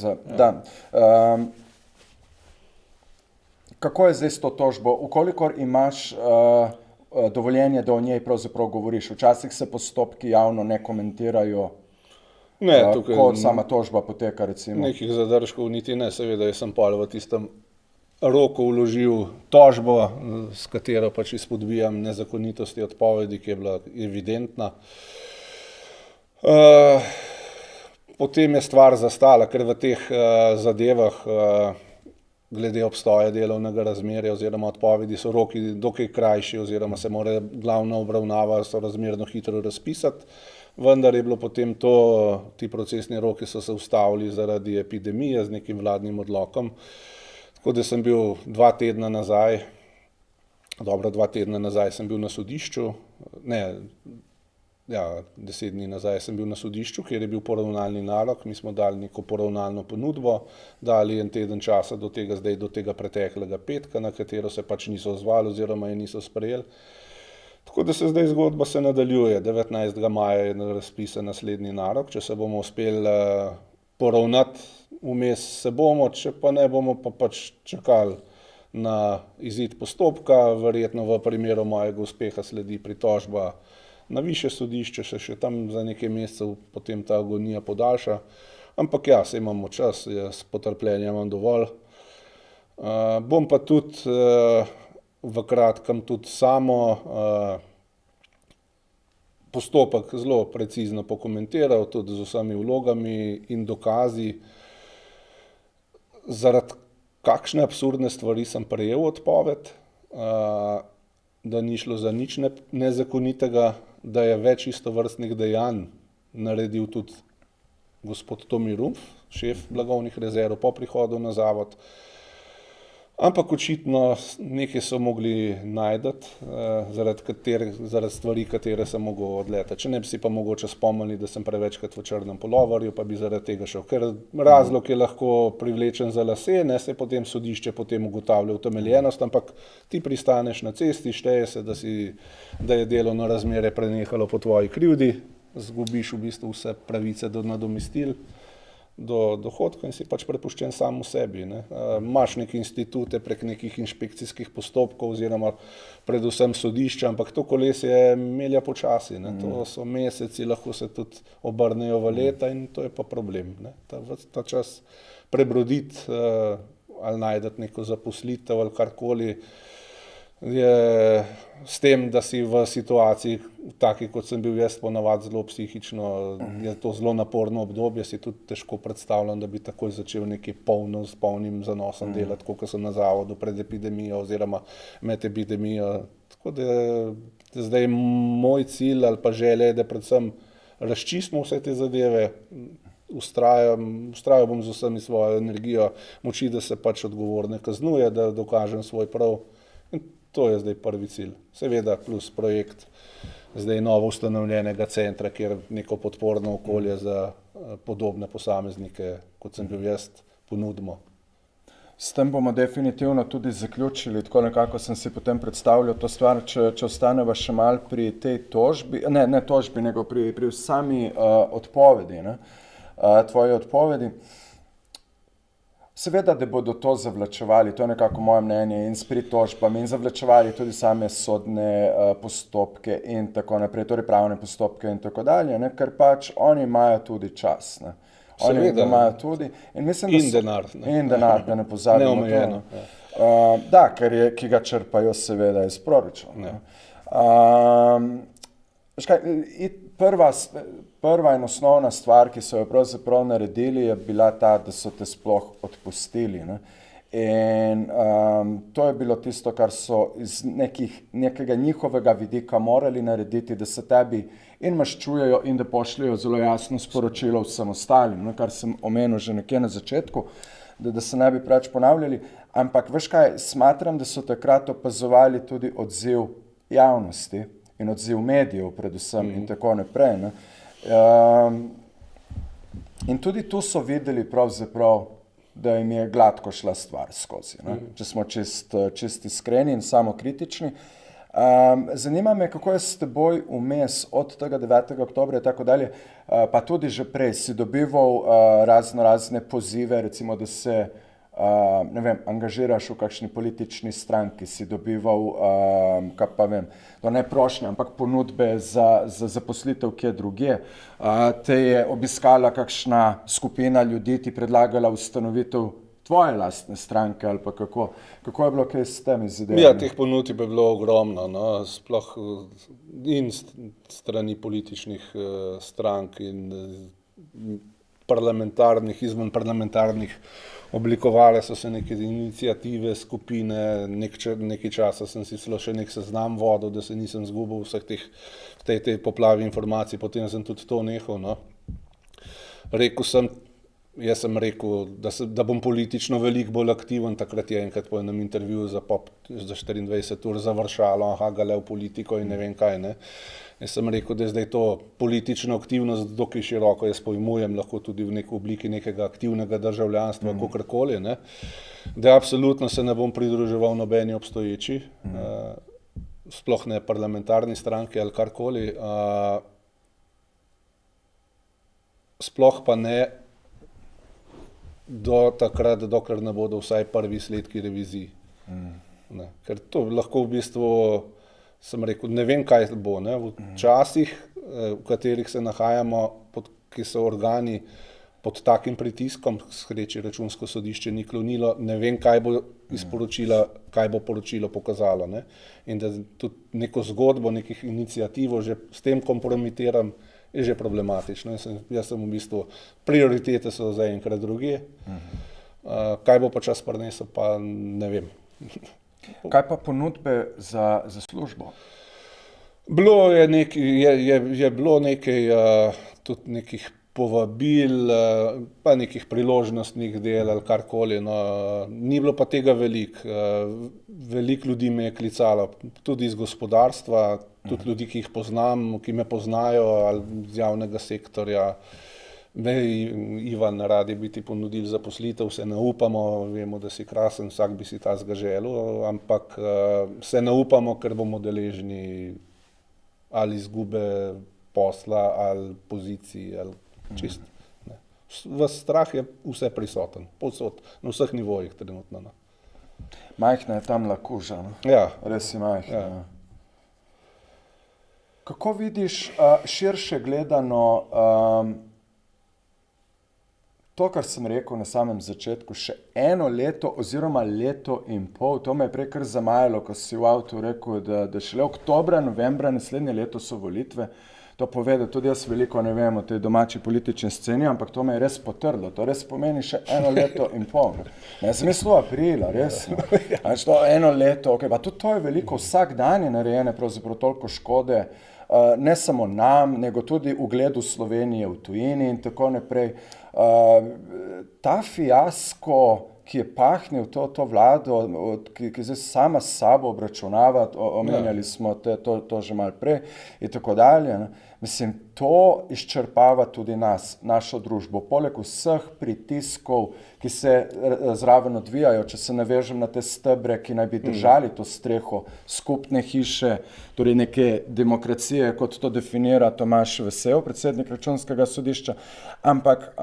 Kako je zdaj s to tožbo? Ukolikor imaš dovoljenje, da o njej pravzaprav govoriš, včasih se postopki javno ne komentirajo, ko sama tožba poteka, recimo. Nekih zadržkov niti ne, seveda, jaz sem pol v tistem roku vložil tožbo, s katero pač izpodbijam nezakonitosti odpovedi, ki je bila evidentna. Potem je stvar zastala, ker v teh zadevah glede obstoja delovnega razmerja oziroma odpovedi so roki dokaj krajši oziroma se mora glavna obravnava sorazmerno hitro razpisati, vendar je bilo potem ti procesni roki so se ustavili zaradi epidemije z nekim vladnim odlokom. Tako da sem bil 2 tedna nazaj sem bil na sodišču, 10 dni nazaj sem bil na sodišču, kjer je bil poravnalni nalog, mi smo dali neko poravnalno ponudbo, dali en teden časa do tega preteklega petka, na katero se pač niso odzvali oziroma je niso sprejeli. Tako da se zdaj zgodba se nadaljuje, 19. maja je razpisan naslednji nalog, če se bomo uspeli poravnati, vmes se bomo, če pa ne bomo pa pač čakali na izid postopka, verjetno v primeru mojega uspeha sledi pritožba na višje sodišče, še tam za nekaj mesecev potem ta agonija podaljša, ampak saj imamo čas, jaz potrpljenja imam dovolj. Bom pa tudi v kratkem tudi samo postopek zelo precizno pokomentiral, tudi z vsemi vlogami in dokazi, zaradi kakšne absurdne stvari sem prejel odpoved, da ni šlo za nič nezakonitega, da je več istovrstnih dejanj naredil tudi gospod Tomi Rumpf, šef blagovnih rezerv po prihodu na zavod. Ampak očitno nekaj so mogli najti, zaradi stvari, katere sem mogel odletati. Če ne bi si pa mogoče spomnili, da sem prevečkrat v črnem puloverju, pa bi zaradi tega šel. Ker razlog je lahko privlečen za lase, ne se potem sodišče potem ugotavlja utemeljenost, ampak ti pristaneš na cesti, šteje se, da je delovno razmerje prenehalo po tvoji krivdi, zgubiš v bistvu vse pravice do nadomestil, do dohodka in si pač prepuščen sam v sebi. Imaš neke institute prek nekih inšpekcijskih postopkov oziroma predvsem sodišča, ampak to kolesje melja počasi. To so meseci, lahko se tudi obrnejo v leta in to je pa problem. Ta čas prebroditi ali najti neko zaposlitev ali karkoli, je s tem, da si v situaciji, taki kot sem bil jaz, ponavadi zelo psihično, je to zelo naporno obdobje, si tudi težko predstavljam, da bi takoj začel nekaj s polnim zanosom delati, kot sem na zavodu pred epidemijo oziroma med epidemijo. Tako da zdaj moj cilj ali pa želja je, da predvsem razčistimo vse te zadeve, vztrajal bom z vsemi svojo energijo moči, da se pač odgovorne kaznuje, da dokažem svoj prav. To je zdaj prvi cilj. Seveda plus projekt zdaj novo ustanovljenega centra, kjer neko podporno okolje za podobne posameznike, kot sem bil jaz, ponudimo. S tem bomo definitivno tudi zaključili, tako nekako sem si potem predstavljal to stvar, če ostaneva še malo pri tej tožbi, ne tožbi, nego pri sami odpovedi, tvoji odpovedi. Seveda, da bodo to zavlačevali, to je nekako moje mnenje, in s pritožbami in zavlačevali tudi same sodne postopke in tako naprej, torej pravne postopke in tako dalje, ker pač oni imajo tudi čas. Oni Seveda. imajo tudi. In, mislim, da In denar, ne. In denar, da ne pozabimo Neomejeno, to. Da, ki ga črpajo seveda iz proračuna. Veš kaj, prva in osnovna stvar, ki so jo pravzaprav naredili, je bila ta, da so te sploh odpustili. Ne? In to je bilo tisto, kar so iz nekega njihovega vidika morali narediti, da se tebi in maščujejo in da pošljajo zelo jasno sporočilo vsem ostalim, kar sem omenil že nekje na začetku, da se ne bi preveč ponavljali. Ampak veš kaj, smatram, da so takrat opazovali tudi odziv javnosti in odziv medijev predvsem in tako naprej. Ne? In tudi tu so videli pravzaprav, da jim je gladko šla stvar skozi, ne? Če smo čist iskreni in samokritični. Zanima me, kako je s teboj vmes od tega 9. oktobra in tako dalje, pa tudi že prej si dobival razne pozive, recimo, da se ne vem, angažiraš v kakšni politični stranki, si dobival, kaj pa vem, to ne prošnje, ampak ponudbe za zaposlitev kje drugje. Te je obiskala kakšna skupina ljudi, ti predlagala ustanovitev tvoje lastne stranke ali pa kako je bilo kaj s temi zadevami? Ja, teh ponudb je bilo ogromno, no, sploh in strani političnih strank in parlamentarnih, izven parlamentarnih. Oblikovale so se neke iniciative, skupine, nekaj časa sem si celo še nek seznam vodil, da se nisem zgubil vseh tej poplavi informacij, potem sem tudi to nehal. No. Jaz sem rekel, da bom politično veliko bolj aktiven, takrat je enkrat po enem intervjuju za 24 ur završalo, gale v politiko in ne vem kaj. Ne. Jaz sem rekel, da je zdaj to politično aktivnost dokaj široko, jaz pojmujem lahko tudi v neki obliki nekega aktivnega državljanstva, kakorkoli, ne. Da absolutno se ne bom pridruževal nobeni obstoječi, sploh ne parlamentarni stranki ali karkoli, sploh pa ne do takrat, dokler ne bodo vsaj prvi sledki revizij. Ne. Ker to lahko v bistvu, sem rekel, ne vem, kaj bo. Ne. V časih, v katerih se nahajamo, ki so organi pod takim pritiskom, sreči Računsko sodišče ni klonilo, ne vem, kaj bo poročilo pokazalo. Ne. In da tudi neko zgodbo, nekih iniciativo že s tem kompromitiram, je že problematično. Jaz sem v bistvu, prioritete so zaenkrat drugje. Kaj bo pa čas prinesel, pa ne vem. Kaj pa ponudbe za službo? Je bilo nekaj tudi nekih povabil, pa nekih priložnostnih del ali karkoli. No. Ni bilo pa tega veliko. Veliko ljudi me je klicalo, tudi iz gospodarstva, tudi ljudi, ki jih poznam, ki me poznajo, ali iz javnega sektorja. Ivan, radi bi ti ponudili zaposlitev, se ne upamo, vemo, da si krasen, vsak bi si tazga želel, ampak se ne upamo, ker bomo deležni ali izgube posla, ali poziciji, ali čist. Ne. V strah je vse prisoten, povsod, na vseh nivojih trenutno. No. Majhna je tam lakuža, no? Ja. Res je majhna. Ja. Kako vidiš širše gledano to, kar sem rekel na samem začetku, še eno leto oziroma leto in pol, to me je prej kar zamajalo, ko si v avtu rekel, da šele oktobra, novembra, naslednje leto so volitve. To pove, da tudi jaz veliko ne vem o tej domači politični sceni, ampak to me je res potrdilo. To res pomeni še eno leto in pol. Jaz sem mislil aprila, res. To eno leto, okay, pa tudi to je veliko, vsak dan je narejene pravzaprav toliko škode, ne samo nam, nego tudi ugledu Slovenije v tujini in tako naprej. Ta fiasko, ki je pahnil to vlado, ki zdaj sama s sabo obračunava, omenjali smo to že malo prej in tako dalje. Ne. Mislim, to izčrpava tudi našo družbo. Poleg vseh pritiskov, ki se zraven odvijajo, če se navežem na te stebre, ki naj bi držali to streho skupne hiše, torej neke demokracije, kot to definira Tomaž Vesel, predsednik Računskega sodišča. Ampak,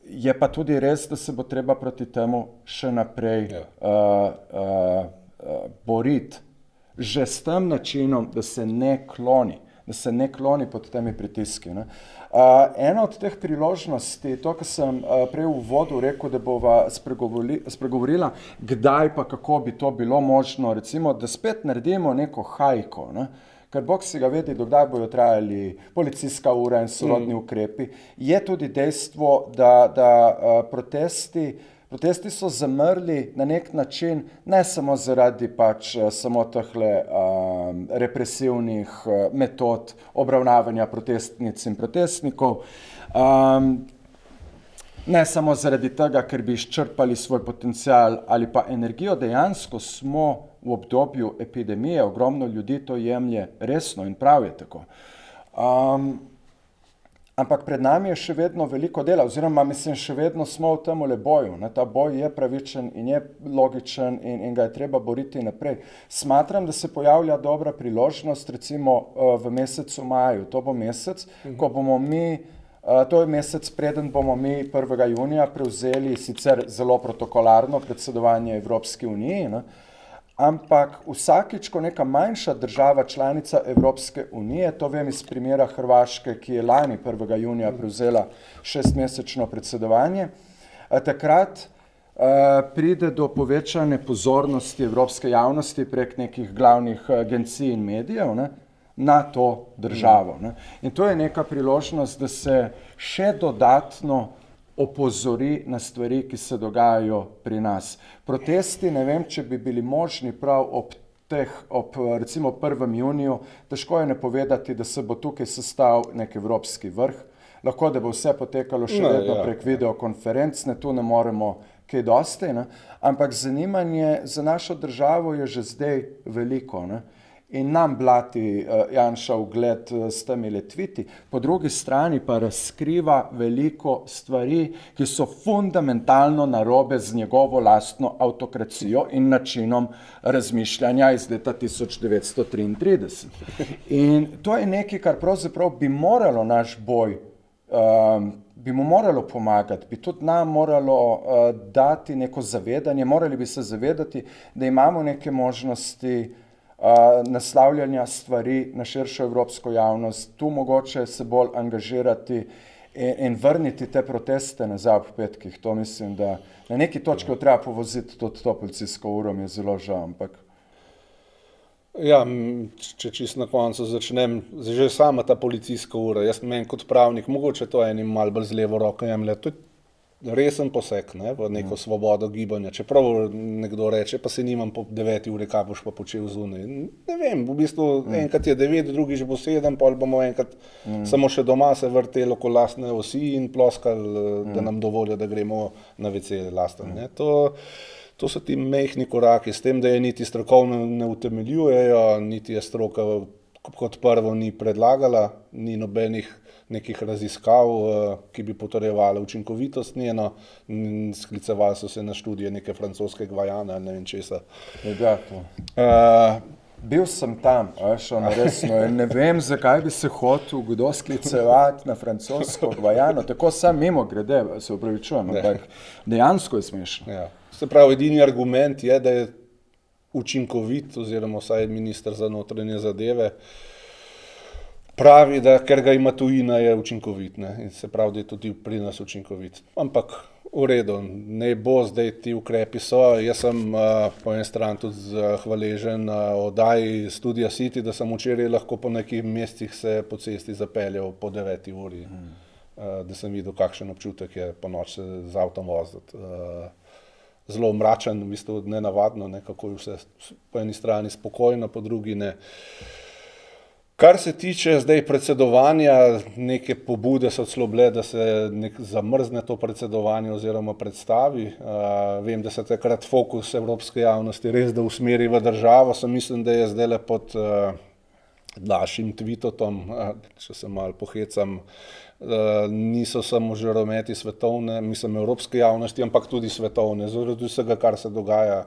je pa tudi res, da se bo treba proti temu še naprej boriti. Že s tem načinom, da se ne kloni, da se ne kloni pod temi pritiski. Ne. Ena od teh priložnosti, to, kar sem prej v uvodu rekel, da bova spregovorila, kdaj pa kako bi to bilo možno, recimo, da spet naredimo neko hajko, ne. Ker Bog si ga vedi, dokdaj bojo trajali policijska ura in sorodni ukrepi, je tudi dejstvo, da protesti so zamrli na nek način, ne samo zaradi pač samo tehle represivnih metod obravnavanja protestnic in protestnikov, ne samo zaradi tega, ker bi izčrpali svoj potencial ali pa energijo, dejansko smo v obdobju epidemije, ogromno ljudi to jemlje resno in prav je tako. Ampak pred nami je še vedno veliko dela, oziroma mislim, še vedno smo v temule boju. Ne? Ta boj je pravičen in je logičen in ga je treba boriti naprej. Smatram, da se pojavlja dobra priložnost, recimo v mesecu maju. To bo mesec, ko bomo mi, to je mesec, preden bomo mi 1. junija prevzeli sicer zelo protokolarno predsedovanje Evropski uniji, ne? Ampak vsakič, ko neka manjša država članica Evropske unije, to vem iz primera Hrvaške, ki je lani 1. junija prevzela 6-mesečno predsedovanje, takrat pride do povečane pozornosti evropske javnosti prek nekih glavnih agencij in medijev, ne, na to državo. Ne. In to je neka priložnost, da se še dodatno opozori na stvari, ki se dogajajo pri nas. Protesti, ne vem, če bi bili možni prav ob recimo 1. juniju, težko je napovedati, da se bo tukaj sestal nek evropski vrh. Lahko, da bo vse potekalo še vedno prek videokonferenc, ne, tu ne moremo kaj dosti, ne, ampak zanimanje za našo državo je že zdaj veliko, ne. In nam blati Janša ugled s temi tviti, po drugi strani pa razkriva veliko stvari, ki so fundamentalno narobe z njegovo lastno avtokracijo in načinom razmišljanja iz leta 1933. In to je nekaj, kar pravzaprav bi moralo naš boj, bi mu moralo pomagati, bi tudi nam moralo dati neko zavedanje, morali bi se zavedati, da imamo neke možnosti naslavljanja stvari na širšo evropsko javnost, tu mogoče se bolj angažirati in vrniti te proteste nazaj ob petkih. To mislim, da na neki točki treba povoziti tudi to policijsko uro, mi je zelo žal, ampak. Ja, če čisto na koncu začnem, že sama ta policijska ura, jaz meni kot pravnik, mogoče to enim malo bolj z levo roko jemlje, to je resen poseg, ne, v neko svobodo gibanja. Čeprav nekdo reče, pa se nimam po 9. uri, kaj boš pa počel zunaj. Ne vem, v bistvu enkrat je 9, drugič bo 7, pol bomo enkrat samo še doma se vrteli okoli lastne osi in ploskali, da nam dovolijo, da gremo na WC lasten. Ne. To so ti majhni koraki, s tem, da je niti strokovno ne utemeljujejo, niti je stroka kot prvo ni predlagala, ni nobenih nekih raziskav, ki bi potrjevali učinkovitost njeno, sklicevali so se na študije neke francoske Gvajane, ne vem česa. Bil sem tam, resno, in ne vem, zakaj bi se hotel kdo sklicevati na francosko Gvajano, tako sam mimo grede, se upravičujem, ampak dejansko je smešno. Ja. Se pravi, edini argument je, da je učinkovit, oziroma vsaj minister za notranje zadeve pravi, da ker ga ima tujina, je učinkovit, ne? In se pravi, da je tudi pri nas učinkovit. Ampak v redu, ne bo zdaj ti ukrepi so. Jaz sem po eni strani tudi hvaležen oddaji Studia City, da sem včeraj lahko po nekih mestih se po cesti zapeljal po 9. uri, da sem videl, kakšen občutek je po noč se z avtom voziti. Zelo mračen, v bistvu nenavadno, ne, kako je vse po eni strani spokojno, po drugi ne. Kar se tiče zdaj predsedovanja, neke pobude so celo bile, da se zamrzne to predsedovanje oziroma predstavi. Vem, da se takrat fokus evropske javnosti res da usmeri v državo, sem mislim, da je zdaj pod našim tweetom, če se malo pohecam, niso samo žarometi svetovne, mislim evropske javnosti, ampak tudi svetovne, zaradi vsega, kar se dogaja.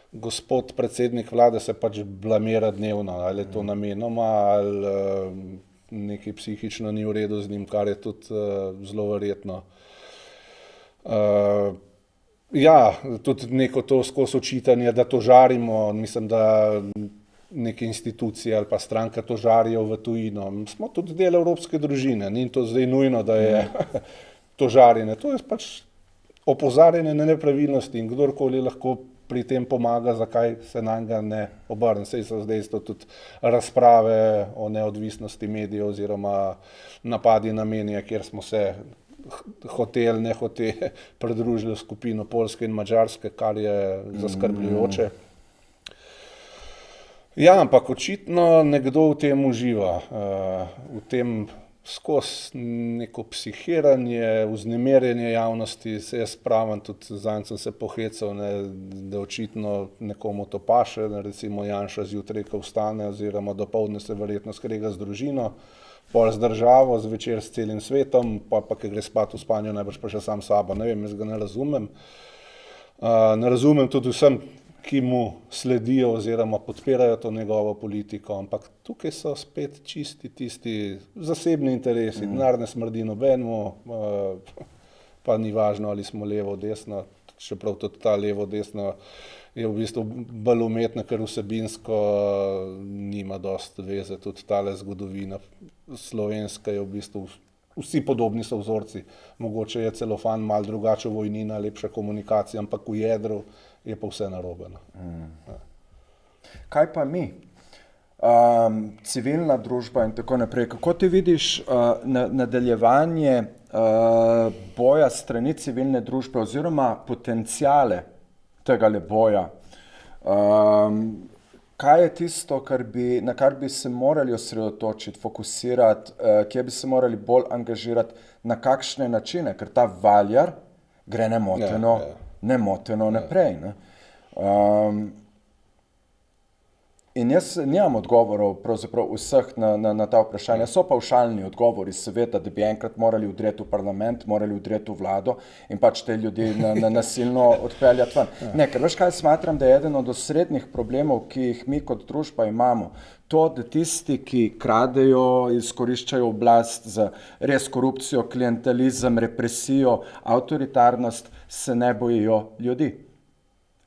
Gospod predsednik vlade se pač blamira dnevno, ali je to namenoma, ali nekaj psihično ni v redu z njim, kar je tudi zelo verjetno. Ja, tudi neko to skozi očitanje, da to žarimo, mislim, da neke institucije ali pa stranka tožarijo v tujino. Smo tudi del evropske družine, ni to zdaj nujno, da je tožarjenje. To je pač opozarjanje na nepravilnosti in kdorkoli lahko pri tem pomaga, zakaj se na njega ne obrne. Saj so zdaj tudi razprave o neodvisnosti medijev oziroma napadi na medije, kjer smo se hotel, ne hotel pridružili skupino Poljske in Madžarske, kar je zaskrbljujoče. Ja, ampak očitno nekdo v tem uživa, v tem skozi neko psihiranje, vznemirjenje javnosti. Se jaz pravim, tudi zanj sem se pohecal, da očitno nekomu to paše, recimo Janša zjutraj, ko vstane, oziroma dopoldne se verjetno skrega z družino, pol z državo, zvečer s celim svetom, pa ki gre spat v spanju, najbrž pa še sam sabo. Ne vem, jaz ga ne razumem. Ne razumem tudi vsem, ki mu sledijo oziroma podpirajo to njegovo politiko, ampak tukaj so spet čisti tisti zasebni interesi, denar ne smrdi nobenemu, pa ni važno, ali smo levo, desno, čeprav tudi ta levo, desno je v bistvu bolj umetna, ker vsebinsko nima dosti veze, tudi tale zgodovina slovenska je v bistvu, vsi podobni so vzorci, mogoče je celofan malo drugače, vojnina, lepša komunikacija, ampak v jedru je pa vse narobe. Ja. Kaj pa mi? Civilna družba in tako naprej. Kako ti vidiš nadaljevanje boja strani civilne družbe oziroma potencijale tegale boja? Kaj je tisto, na kar bi se morali osredotočiti, fokusirati, kje bi se morali bolj angažirati, na kakšne načine? Ker ta valjar gre nemoteno naprej. Ne? In jaz nimam odgovorov pravzaprav vseh na ta vprašanja. So pavšalni odgovori, seveda, da bi enkrat morali vdreti v parlament, morali vdreti v vlado in pač te ljudi nasilno odpeljati ven. Ne, ker veš kaj, smatram, da je eden od osrednjih problemov, ki jih mi kot družba imamo, to, da tisti, ki kradejo, izkoriščajo oblast za res korupcijo, klientelizem, represijo, avtoritarnost, se ne bojijo ljudi.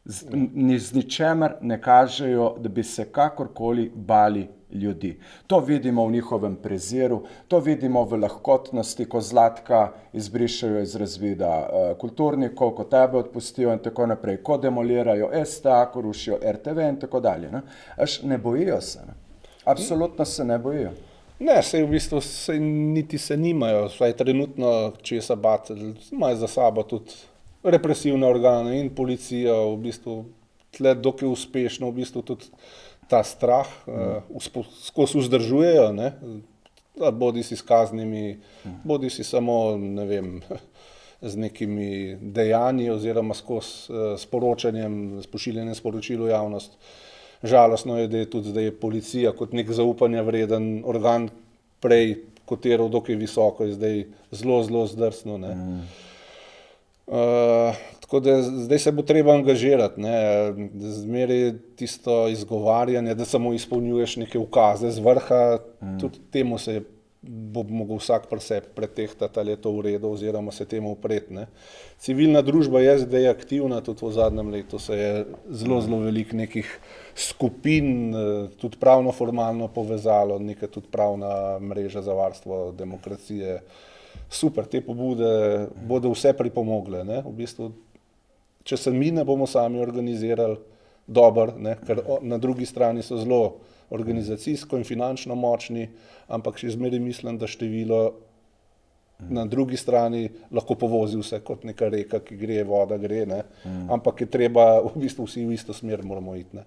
Z ničemer ne kažejo, da bi se kakorkoli bali ljudi. To vidimo v njihovem preziru, to vidimo v lahkotnosti, ko Zlatka izbrišajo iz razvida kulturnikov, ko tebe odpustijo in tako naprej, ko demolirajo STA, ko rušijo RTV in tako dalje. Ne bojijo se. Ne? Absolutno se ne bojijo. Ne, sej v bistvu niti se nimajo, saj trenutno česa bati, imajo za sabo tudi represivne organe in policija, v bistvu tle dokaj uspešno, v bistvu tudi ta strah skozi vzdržujejo, ne, bodi si s kaznimi, bodi si samo, ne vem, z nekimi dejanji oziroma skozi sporočanjem, s pošiljanjem sporočil v javnost. Žalostno je, da je tudi zdaj policija kot nek zaupanja vreden organ prej kotiral dokaj visoko, je zdaj zelo zdrsno, ne. Tako da zdaj se bo treba angažirati, ne, zmeraj tisto izgovarjanje, da samo izpolnjuješ neke ukaze z vrha, tudi temu se bo mogel vsak pri sebi pretehtati, ali je to v redu oziroma se temu upreti, ne. Civilna družba je zdaj aktivna, tudi v zadnjem letu se je zelo veliko nekih skupin, tudi pravno formalno povezalo, neka tudi pravna mreža za varstvo demokracije. Super, te pobude bodo vse pripomogle, ne, v bistvu, če se mi ne bomo sami organizirali dobro, ne, ker na drugi strani so zelo organizacijsko in finančno močni, ampak še zmeraj mislim, da število na drugi strani lahko povozi vse kot neka reka, ki gre, voda gre, ne, ampak je treba, v bistvu vsi v isto smer moramo iti, ne.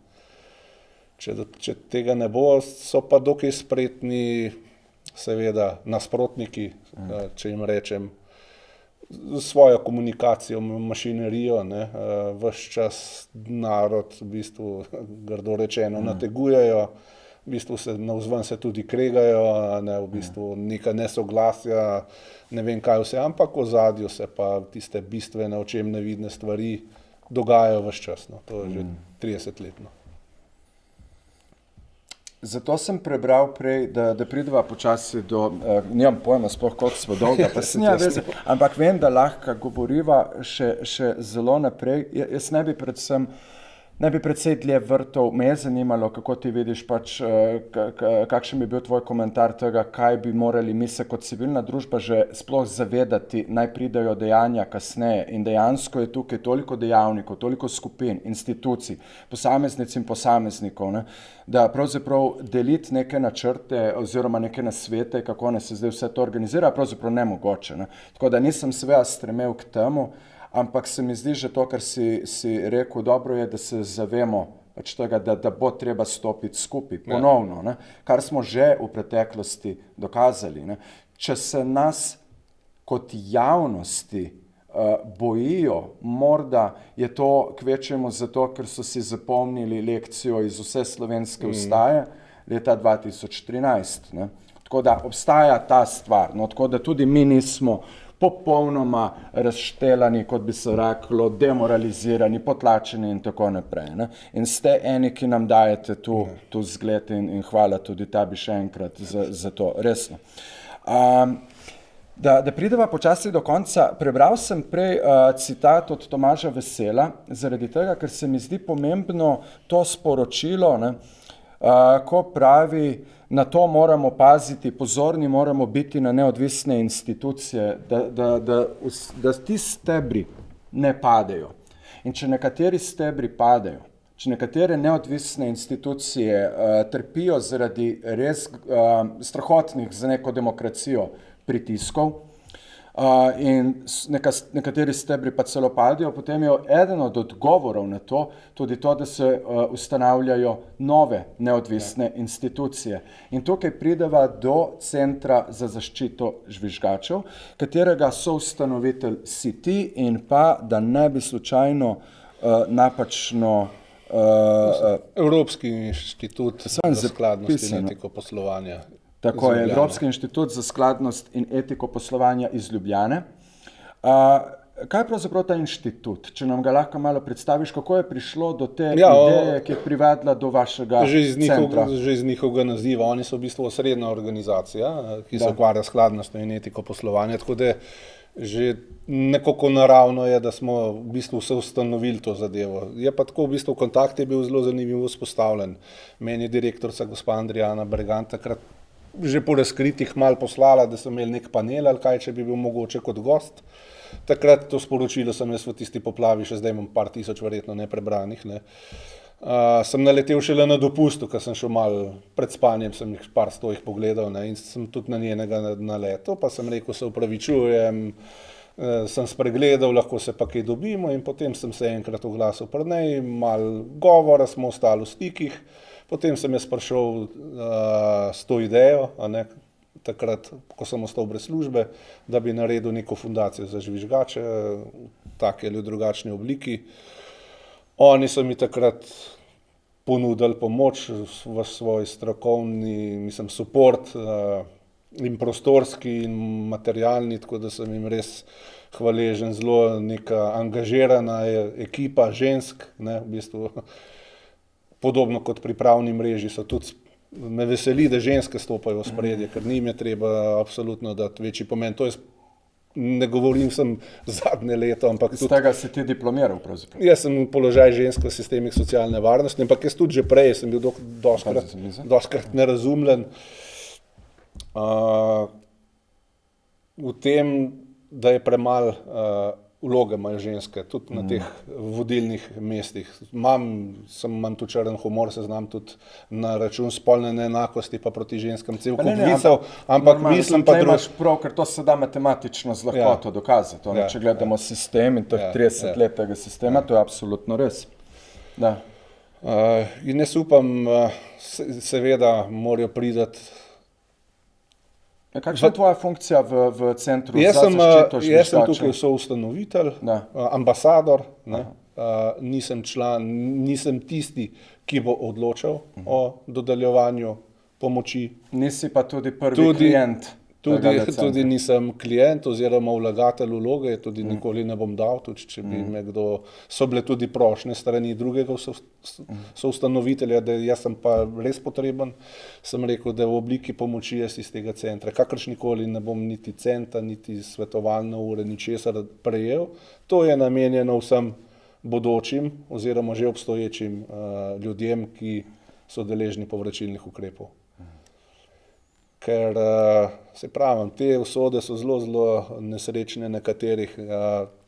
Če tega ne bo, so pa dokaj spretni, seveda, nasprotniki, če jim rečem, svojo komunikacijo, mašinerijo, ne, ves čas narod, v bistvu, grdo rečeno, nategujejo, v bistvu navzven se tudi kregajo, ne, v bistvu neka nesoglasja, ne vem kaj vse, ampak v ozadju se pa tiste bistvene, očem nevidne stvari dogajajo ves čas, no, to je že 30-letno. Zato sem prebral prej, da prideva počasi do, nimam pojma sploh, koliko smo dolga, pa se nima veze, ampak vem, da lahko govoriva še zelo naprej. Jaz ne bi predvsem naj bi precej dlje vrtal. Me je zanimalo, kako ti vidiš, kakšen bi bil tvoj komentar tega, kaj bi morali mi se kot civilna družba že sploh zavedati, naj pridejo dejanja kasneje. In dejansko je tukaj toliko dejavnikov, toliko skupin, institucij, posameznic in posameznikov, ne, da pravzaprav deliti neke načrte oziroma neke nasvete, kako ne se zdaj vse to organizira, pravzaprav nemogoče. Ne. Tako da nisem seveda stremel k temu, ampak se mi zdi že to, kar si rekel, dobro je, da se zavemo tega, da bo treba stopiti skupaj, ponovno, ne, kar smo že v preteklosti dokazali. Ne. Če se nas kot javnosti bojijo, morda je to kvečjemu zato, ker so si zapomnili lekcijo iz vse slovenske ustave leta 2013. Ne. Tako da obstaja ta stvar, no, tako da tudi mi nismo popolnoma razštelani, kot bi se reklo, demoralizirani, potlačeni in tako naprej. Ne. In ste eni, ki nam dajete tu zgled in hvala tudi tebi še enkrat za to, resno. Da prideva počasi do konca, prebral sem prej citat od Tomaža Vesela, zaradi tega, ker se mi zdi pomembno to sporočilo, ne, ko pravi, na to moramo paziti, pozorni moramo biti na neodvisne institucije, da ti stebri ne padejo. In če nekateri stebri padejo, če nekatere neodvisne institucije trpijo zaradi res strahotnih za neko demokracijo pritiskov in nekateri stebri pa celo padejo, potem je eden od odgovorov na to tudi to, da se ustanavljajo nove neodvisne institucije. In tukaj prideva do Centra za zaščito žvižgačev, katerega soustanovitelj si ti in pa, da ne bi slučajno napačno Evropski inštitut za skladnost in etiko poslovanja. Tako je, Evropski inštitut za skladnost in etiko poslovanja iz Ljubljane. Kaj je pravzaprav ta inštitut? Če nam ga lahko malo predstaviš, kako je prišlo do te ideje, ki je privedla do vašega centra? Že iz njihovega naziva. Oni so v bistvu osrednja organizacija, ki se ukvarja s skladnostjo in etiko poslovanja, tako da že nekako naravno je, da smo v bistvu se ustanovili to zadevo. Je pa tako, v bistvu kontakt je bil zelo zanimivo vzpostavljen. Meni je direktorica gospa Andrijana Bergant takrat že po razkritih malo poslala, da so imeli nek panel ali kaj, če bi bil mogoče kot gost. Takrat to sporočilo sem jaz v tisti poplavi, še zdaj imam par tisoč verjetno neprebranih. Ne. Sem naletel šele na dopustu, ker sem šel malo pred spanjem, sem jih par sto jih pogledal, ne, in sem tudi na njenega naletel, pa sem rekel, se opravičujem, sem spregledal, lahko se pa kaj dobimo in potem sem se enkrat oglasil pri njej, malo govora, smo ostali v stikih. Potem sem jaz prišel s to idejo, takrat, ko sem ostal brez službe, da bi naredil neko fundacijo za žvižgače, take ali v drugačni obliki. Oni so mi takrat ponudili pomoč v svoj strokovni, support in prostorski in materialni, tako da sem jim res hvaležen, zelo neka angažirana ekipa žensk, ne, v bistvu. Podobno kot pri pravni mreži so tudi, me veseli, da ženske stopajo v spredje, ker njim je treba absolutno dati večji pomen. To je, ne govorim sem zadnje leto, ampak tudi... Z tega si ti diplomiral pravzaprav? Jaz sem položaj žensk v sistemih socialne varnosti, ampak jaz tudi že prej sem bil doskrat nerazumljen v tem, da je premalo vloge imajo ženske, tudi na teh vodilnih mestih. Imam tu črn humor, se znam tudi na račun spolne neenakosti pa proti ženskam cel kup vicev, ampak mislim pa imaš prav, ker to se da matematično z lahkoto dokazati. Če gledamo sistem in teh 30 let tega sistema, to je absolutno res. Da. In jaz upam, seveda morajo priti. Kakšna je tvoja funkcija v Centru za zaščito žvižgačev? Jaz sem tukaj soustanovitelj, ambasador, nisem član, nisem tisti, ki bo odločal o dodeljevanju pomoči. Nisi pa tudi prvi klient. Tudi nisem klient oziroma vlagatelj vloge, tudi nikoli ne bom dal, tudi če bi me kdo, so bile tudi prošnje strani drugega soustanovitelja, da jaz sem pa res potreben, sem rekel, da v obliki pomoči jaz iz tega centra, kakršnikoli ne bom niti centa, niti svetovalne ure, ničesar prejel, to je namenjeno vsem bodočim oziroma že obstoječim ljudem, ki so deležni povračilnih ukrepov. Ker se pravim, te usode so zelo, zelo nesrečne nekaterih,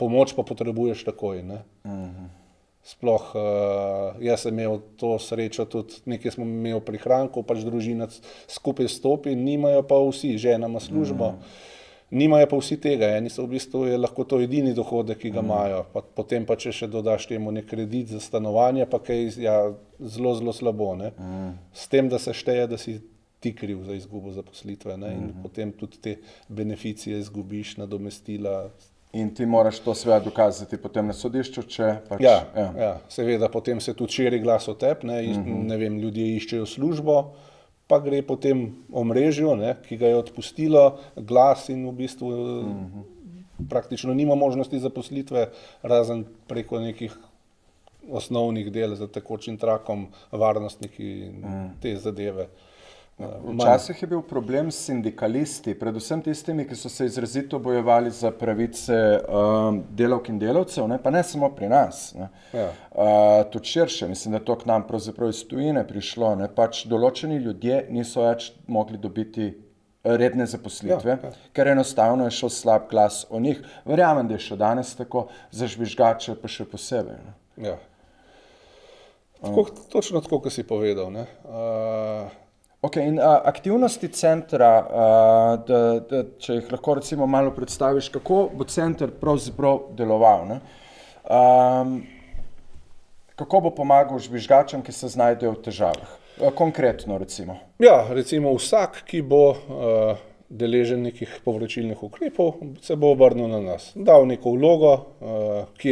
pomoč pa potrebuješ takoj. Ne? Sploh, jaz sem imel to srečo tudi, nekaj smo imeli prihrankov, pač družina skupaj stopi, nimajo pa vsi, žena ima službo, nimajo pa vsi tega, eni so v bistvu je lahko to edini dohodek, ki ga imajo, potem pa če še dodaš temu nek kredit za stanovanje, pa kaj, ja, zelo, zelo slabo, ne. S tem, da se šteje, da si ti kriv za izgubo zaposlitve, ne, in potem tudi te beneficije izgubiš, nadomestila. In ti moraš to seveda dokazati potem na sodišču, če pač... Ja, seveda potem se tudi širi glas o tebi, ne vem, ljudje iščejo službo, pa gre potem omrežju, ne, ki ga je odpustilo, glas in v bistvu praktično nima možnosti zaposlitve, razen preko nekih osnovnih del za tekočim trakom, varnostniki in te zadeve. Včasih je bil problem s sindikalisti, predvsem tistimi, ki so se izrazito bojevali za pravice delavk in delavcev, ne, pa ne samo pri nas, ne. Tudi širše, mislim, da to k nam pravzaprav iz tujine prišlo, ne, pač določeni ljudje niso več mogli dobiti redne zaposlitve, ker enostavno je šel slab glas o njih. Verjamem, da je še danes tako, za žvižgače pa še posebej. Ne. Ja. Točno tako, kot si povedal, ne. Ok, in aktivnosti centra, če jih lahko recimo malo predstaviš, kako bo center pravzaprav deloval, ne? Kako bo pomagal žvižgačem, ki se znajdejo v težavah? Konkretno recimo. Ja, recimo vsak, ki bo deležen nekih povračilnih ukrepov, se bo obrnil na nas. Dal neko vlogo, ki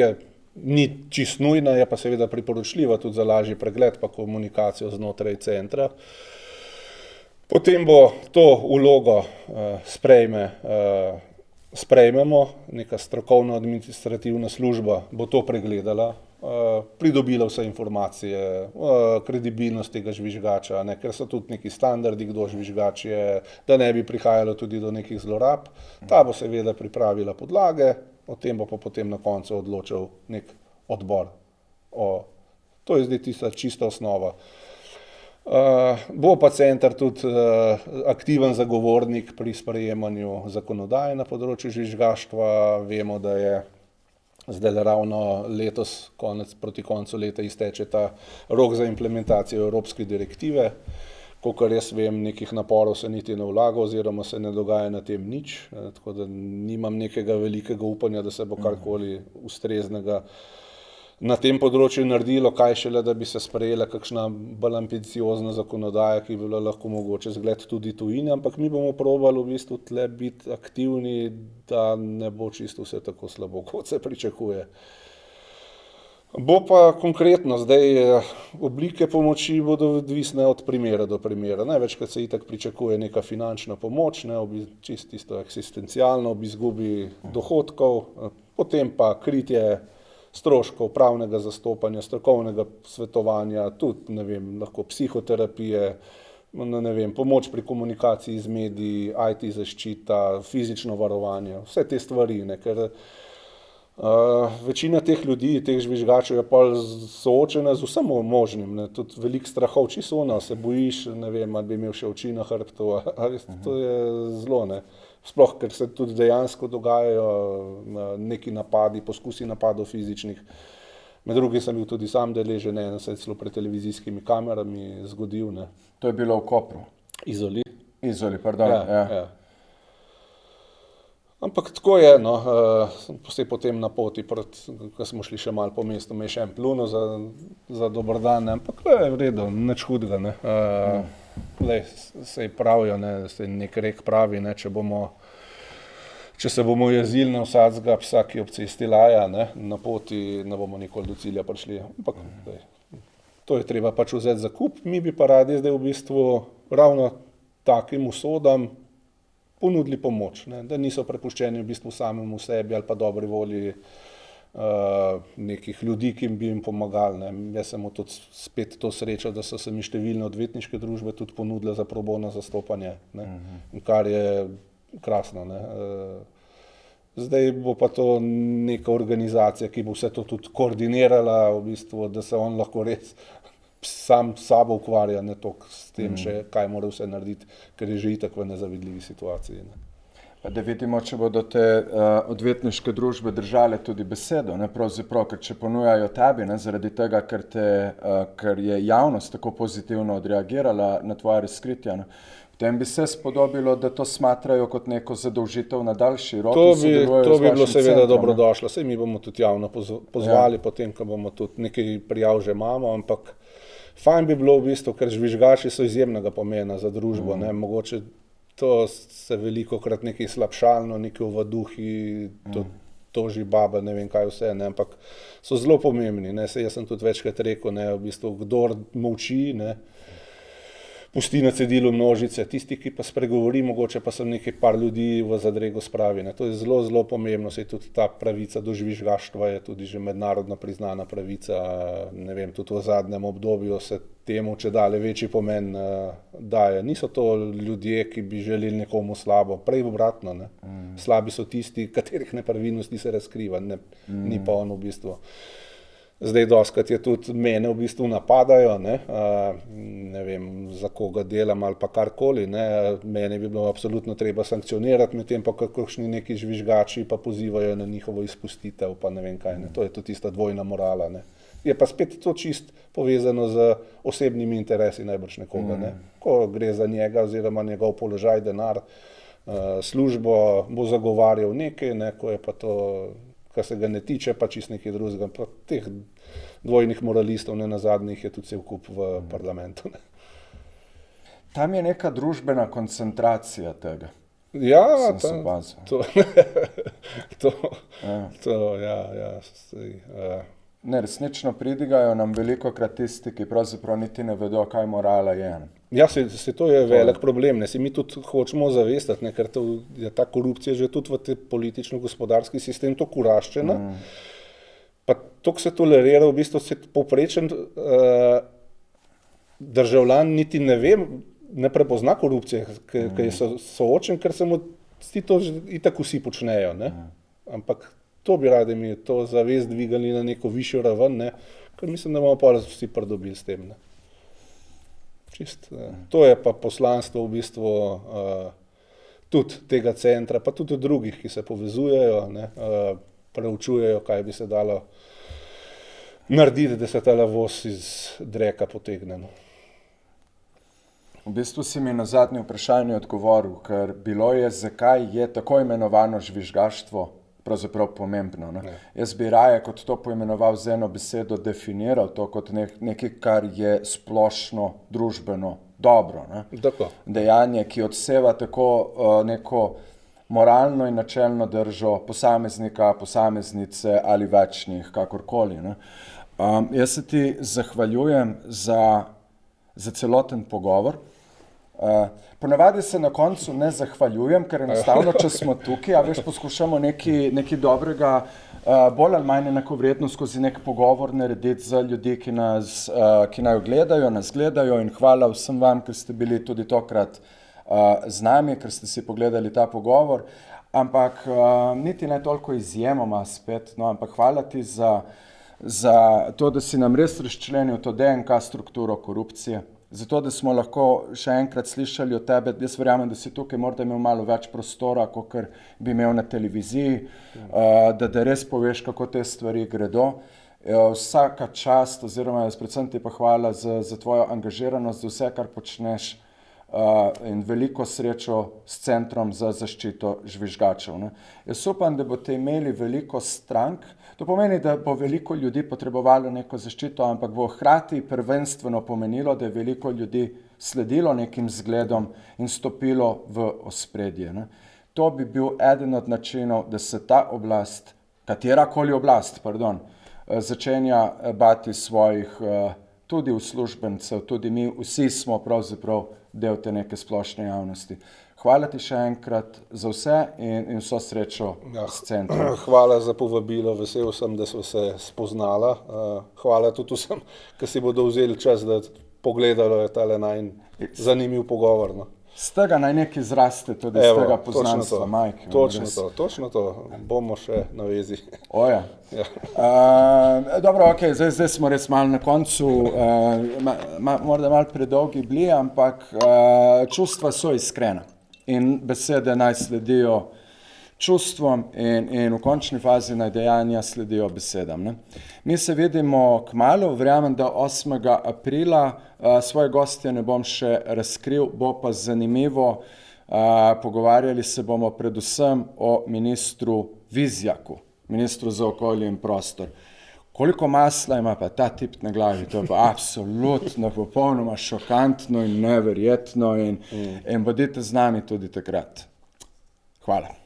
ni čist nujna, je pa seveda priporočljiva tudi za lažji pregled pa komunikacijo znotraj centra. Potem bo to vlogo sprejmemo, neka strokovna administrativna služba bo to pregledala, pridobila vse informacije, kredibilnost tega žvižgača, ne, ker so tudi neki standardi, kdo žvižgač je, da ne bi prihajalo tudi do nekih zlorab. Ta bo seveda pripravila podlage, o tem bo pa potem na koncu odločal nek odbor. To je zdaj tista čista osnova. Bo pa center tudi aktiven zagovornik pri sprejemanju zakonodaje na področju žvižgaštva. Vemo, da je zdaj ravno letos, proti koncu leta izteče ta rok za implementacijo evropske direktive. Kolikor jaz vem, nekih naporov se niti ne vlaga oziroma se ne dogaja na tem nič, tako da nimam nekega velikega upanja, da se bo karkoli ustreznega na tem področju naredilo, kaj šele, da bi se sprejela kakšna bolj ambiciozna zakonodaja, ki bi bila lahko mogoče zgled tudi tujine, ampak mi bomo probali v bistvu tle biti aktivni, da ne bo čisto vse tako slabo, kot se pričakuje. Bo pa konkretno, zdaj oblike pomoči bodo odvisne od primera do primera. Največkrat se itak pričakuje neka finančna pomoč, ne, čisto eksistencialno, ob izgubi dohodkov, potem pa kritje stroškov pravnega zastopanja, strokovnega svetovanja, tudi, ne vem, lahko psihoterapije, ne vem, pomoč pri komunikaciji z mediji, IT zaščita, fizično varovanje, vse te stvari, ne, ker večina teh ljudi, teh žvižgačev je pa soočena z vsem možnim, ne, tudi veliko strahov, čisto se bojiš, ne vem, ali bi imel še oči na hrbtu, to je zelo, ne. Sploh, ker se tudi dejansko dogajajo neki napadi, poskusi napadov fizičnih. Med drugim sem bil tudi sam deležen, en se je celo pred televizijskimi kamerami zgodil, ne. To je bilo v Kopru? Izoli, pardon. Ja. Ampak tako je, no, se potem na poti, ko smo šli še malo po mestu, me je še en plunil za dober dan, ne, ampak je v redu, nič hudega, ne. Sej pravijo, ne, sej nek rek pravi, ne, če se bomo jezili na vsakega psa, ki ob cesti laja, ne, na poti ne bomo nikoli do cilja prišli. Ampak to je treba pač vzeti za kup, mi bi pa radi zdaj v bistvu ravno takim usodam ponudili pomoč, ne, da niso prepuščeni v bistvu samemu sebi ali pa dobri volji nekih ljudi, ki bi jim pomagali, ne. Jaz sem tudi spet to srečo, da so se mi številne odvetniške družbe tudi ponudile za pro bono zastopanje, ne, kar je krasno, ne. Zdaj bo pa to neka organizacija, ki bo vse to tudi koordinirala, v bistvu, da se on lahko res sam s sabo ukvarja, ne toliko s tem še, kaj mora vse narediti, ker je že itak v nezavidljivi situaciji. Ne. Pa da vidimo, če bodo te odvetniške družbe držale tudi besedo, ne, pravzaprav, ker če ponujajo tebi, ne, zaradi tega, ker je javnost tako pozitivno odreagirala na tvoje razkritja, ne, potem bi se spodobilo, da to smatrajo kot neko zadolžitev na daljši rok. To bi bilo seveda dobrodošlo. Saj mi bomo tudi javno pozvali, potem, ko bomo tudi nekaj prijav že imamo, ampak fajn bi bilo v bistvu, ker žvižgači so izjemnega pomena za družbo. Ne? Mogoče to se velikokrat nekaj slabšalno, nekaj ovaduhi, toži baba, ne vem kaj vse, ne? Ampak so zelo pomembni. Ne? Saj jaz sem tudi večkrat rekel, ne? V bistvu, kdor molči, ne? Pusti na cedilu množice, tisti, ki pa spregovori, mogoče pa so nekaj par ljudi v zadrego spravi. Ne. To je zelo, zelo pomembno, saj tudi ta pravica do žvižgaštva je tudi že mednarodno priznana pravica, ne vem, tudi v zadnjem obdobju se temu čedalje večji pomen daje. Niso to ljudje, ki bi želeli nekomu slabo, prej obratno, ne. Slabi so tisti, katerih nepravilnosti se razkriva, ne, ni pa on v bistvu. Zdaj doskrat je tudi mene v bistvu napadajo, ne vem, za koga delam ali pa karkoli, ne, mene bi bilo absolutno treba sankcionirati, medtem pa kakšni neki žvižgači pa pozivajo na njihovo izpustitev, pa ne vem kaj, ne, to je tudi tista dvojna morala, ne. Je pa spet to čist povezano z osebnimi interesi najbrž nekoga, ne, ko gre za njega oziroma njegov položaj, denar, službo, bo zagovarjal nekaj, ne, ko je pa to, kar se ga ne tiče, pa čist nekaj drugega. Pa teh dvojnih moralistov, ne nazadnje, je tudi cel kup v parlamentu. Ne. Tam je neka družbena koncentracija tega. Ja, Ne, resnično pridigajo nam velikokrat tisti, ki pravzaprav niti ne vedo, kaj morala je. Ja, se to je velik problem. Ne. Se mi tudi hočemo zavestiti, ne, ker je ta korupcija že tudi v te politično-gospodarski sistem tako uraščena, pa toliko se tolerira, v bistvu se povprečen državljan niti ne ve, ne prepozna korupcije, ki je soočen, ker se mu to itak vsi počnejo. Ne. Ampak to bi radi mi to zavest dvigali na neko višjo raven, ne, ker mislim, da bomo pa vsi pridobili s tem. Ne. Čist, to je pa poslanstvo v bistvu tudi tega centra, pa tudi drugih, ki se povezujejo, ne, preučujejo, kaj bi se dalo narediti, da se tale voz iz dreka potegne. No. V bistvu si mi na zadnje vprašanje odgovoril, ker bilo je, zakaj je tako imenovano žvižgaštvo pravzaprav pomembno. Ne? Jaz bi raje kot to poimenoval z eno besedo, definiral to kot nekaj, kar je splošno družbeno dobro. Ne? Dejanje, ki odseva tako neko moralno in načelno držo posameznika, posameznice ali več njih, kakorkoli. Ne? Jaz se ti zahvaljujem za celoten pogovor. Ponavadi se na koncu ne zahvaljujem, ker enostavno, če smo tukaj, a veš, poskušamo nekaj dobrega, bolj ali manj enakovredno skozi nek pogovor narediti za ljudi, ki naj gledajo, nas gledajo, in hvala vsem vam, ker ste bili tudi tokrat z nami, ker ste si pogledali ta pogovor, ampak niti ne toliko izjemoma spet, no, ampak hvala ti za to, da si nam res razčlenil to DNK strukturo korupcije. Zato, da smo lahko še enkrat slišali od tebe, jaz verjamem, da si tukaj morda imel malo več prostora, kot bi imel na televiziji, da res poveš, kako te stvari gredo. Vsaka čast, oziroma predvsem ti pa hvala za tvojo angažiranost, za vse, kar počneš, in veliko srečo s Centrom za zaščito žvižgačev. Ne. Jaz upam, da boste imeli veliko strank. To pomeni, da bo veliko ljudi potrebovalo neko zaščito, ampak bo hkrati prvenstveno pomenilo, da je veliko ljudi sledilo nekim zgledom in stopilo v ospredje. Ne. To bi bil eden od načinov, da se ta oblast, katerakoli oblast, začenja bati svojih tudi uslužbencev, tudi mi vsi smo pravzaprav del te neke splošne javnosti. Hvala ti še enkrat za vse in vso srečo s Centrom. Hvala za povabilo, vesel sem, da smo se spoznala. Hvala tudi vsem, ki si bodo vzeli čas, da pogledalo je tale najin zanimiv pogovor. No. Z tega naj nekaj zraste, tudi z tega poznanstva majke. Točno to. Bomo še na vezi. Oja. Ja. Dobro, ok, zdaj smo res malo na koncu, morda malo predolgi bili, ampak čustva so iskrena in besede naj sledijo čustvom in v končni fazi naj dejanja sledijo besedam. Ne? Mi se vidimo kmalu, verjamem, da 8. aprila, svoje gostje ne bom še razkril, bo pa zanimivo, pogovarjali se bomo predvsem o ministru Vizjaku, ministru za okolje in prostor. Koliko masla ima pa ta tip na glavi, to je pa absolutno, popolnoma šokantno in neverjetno in bodite z nami tudi takrat. Hvala.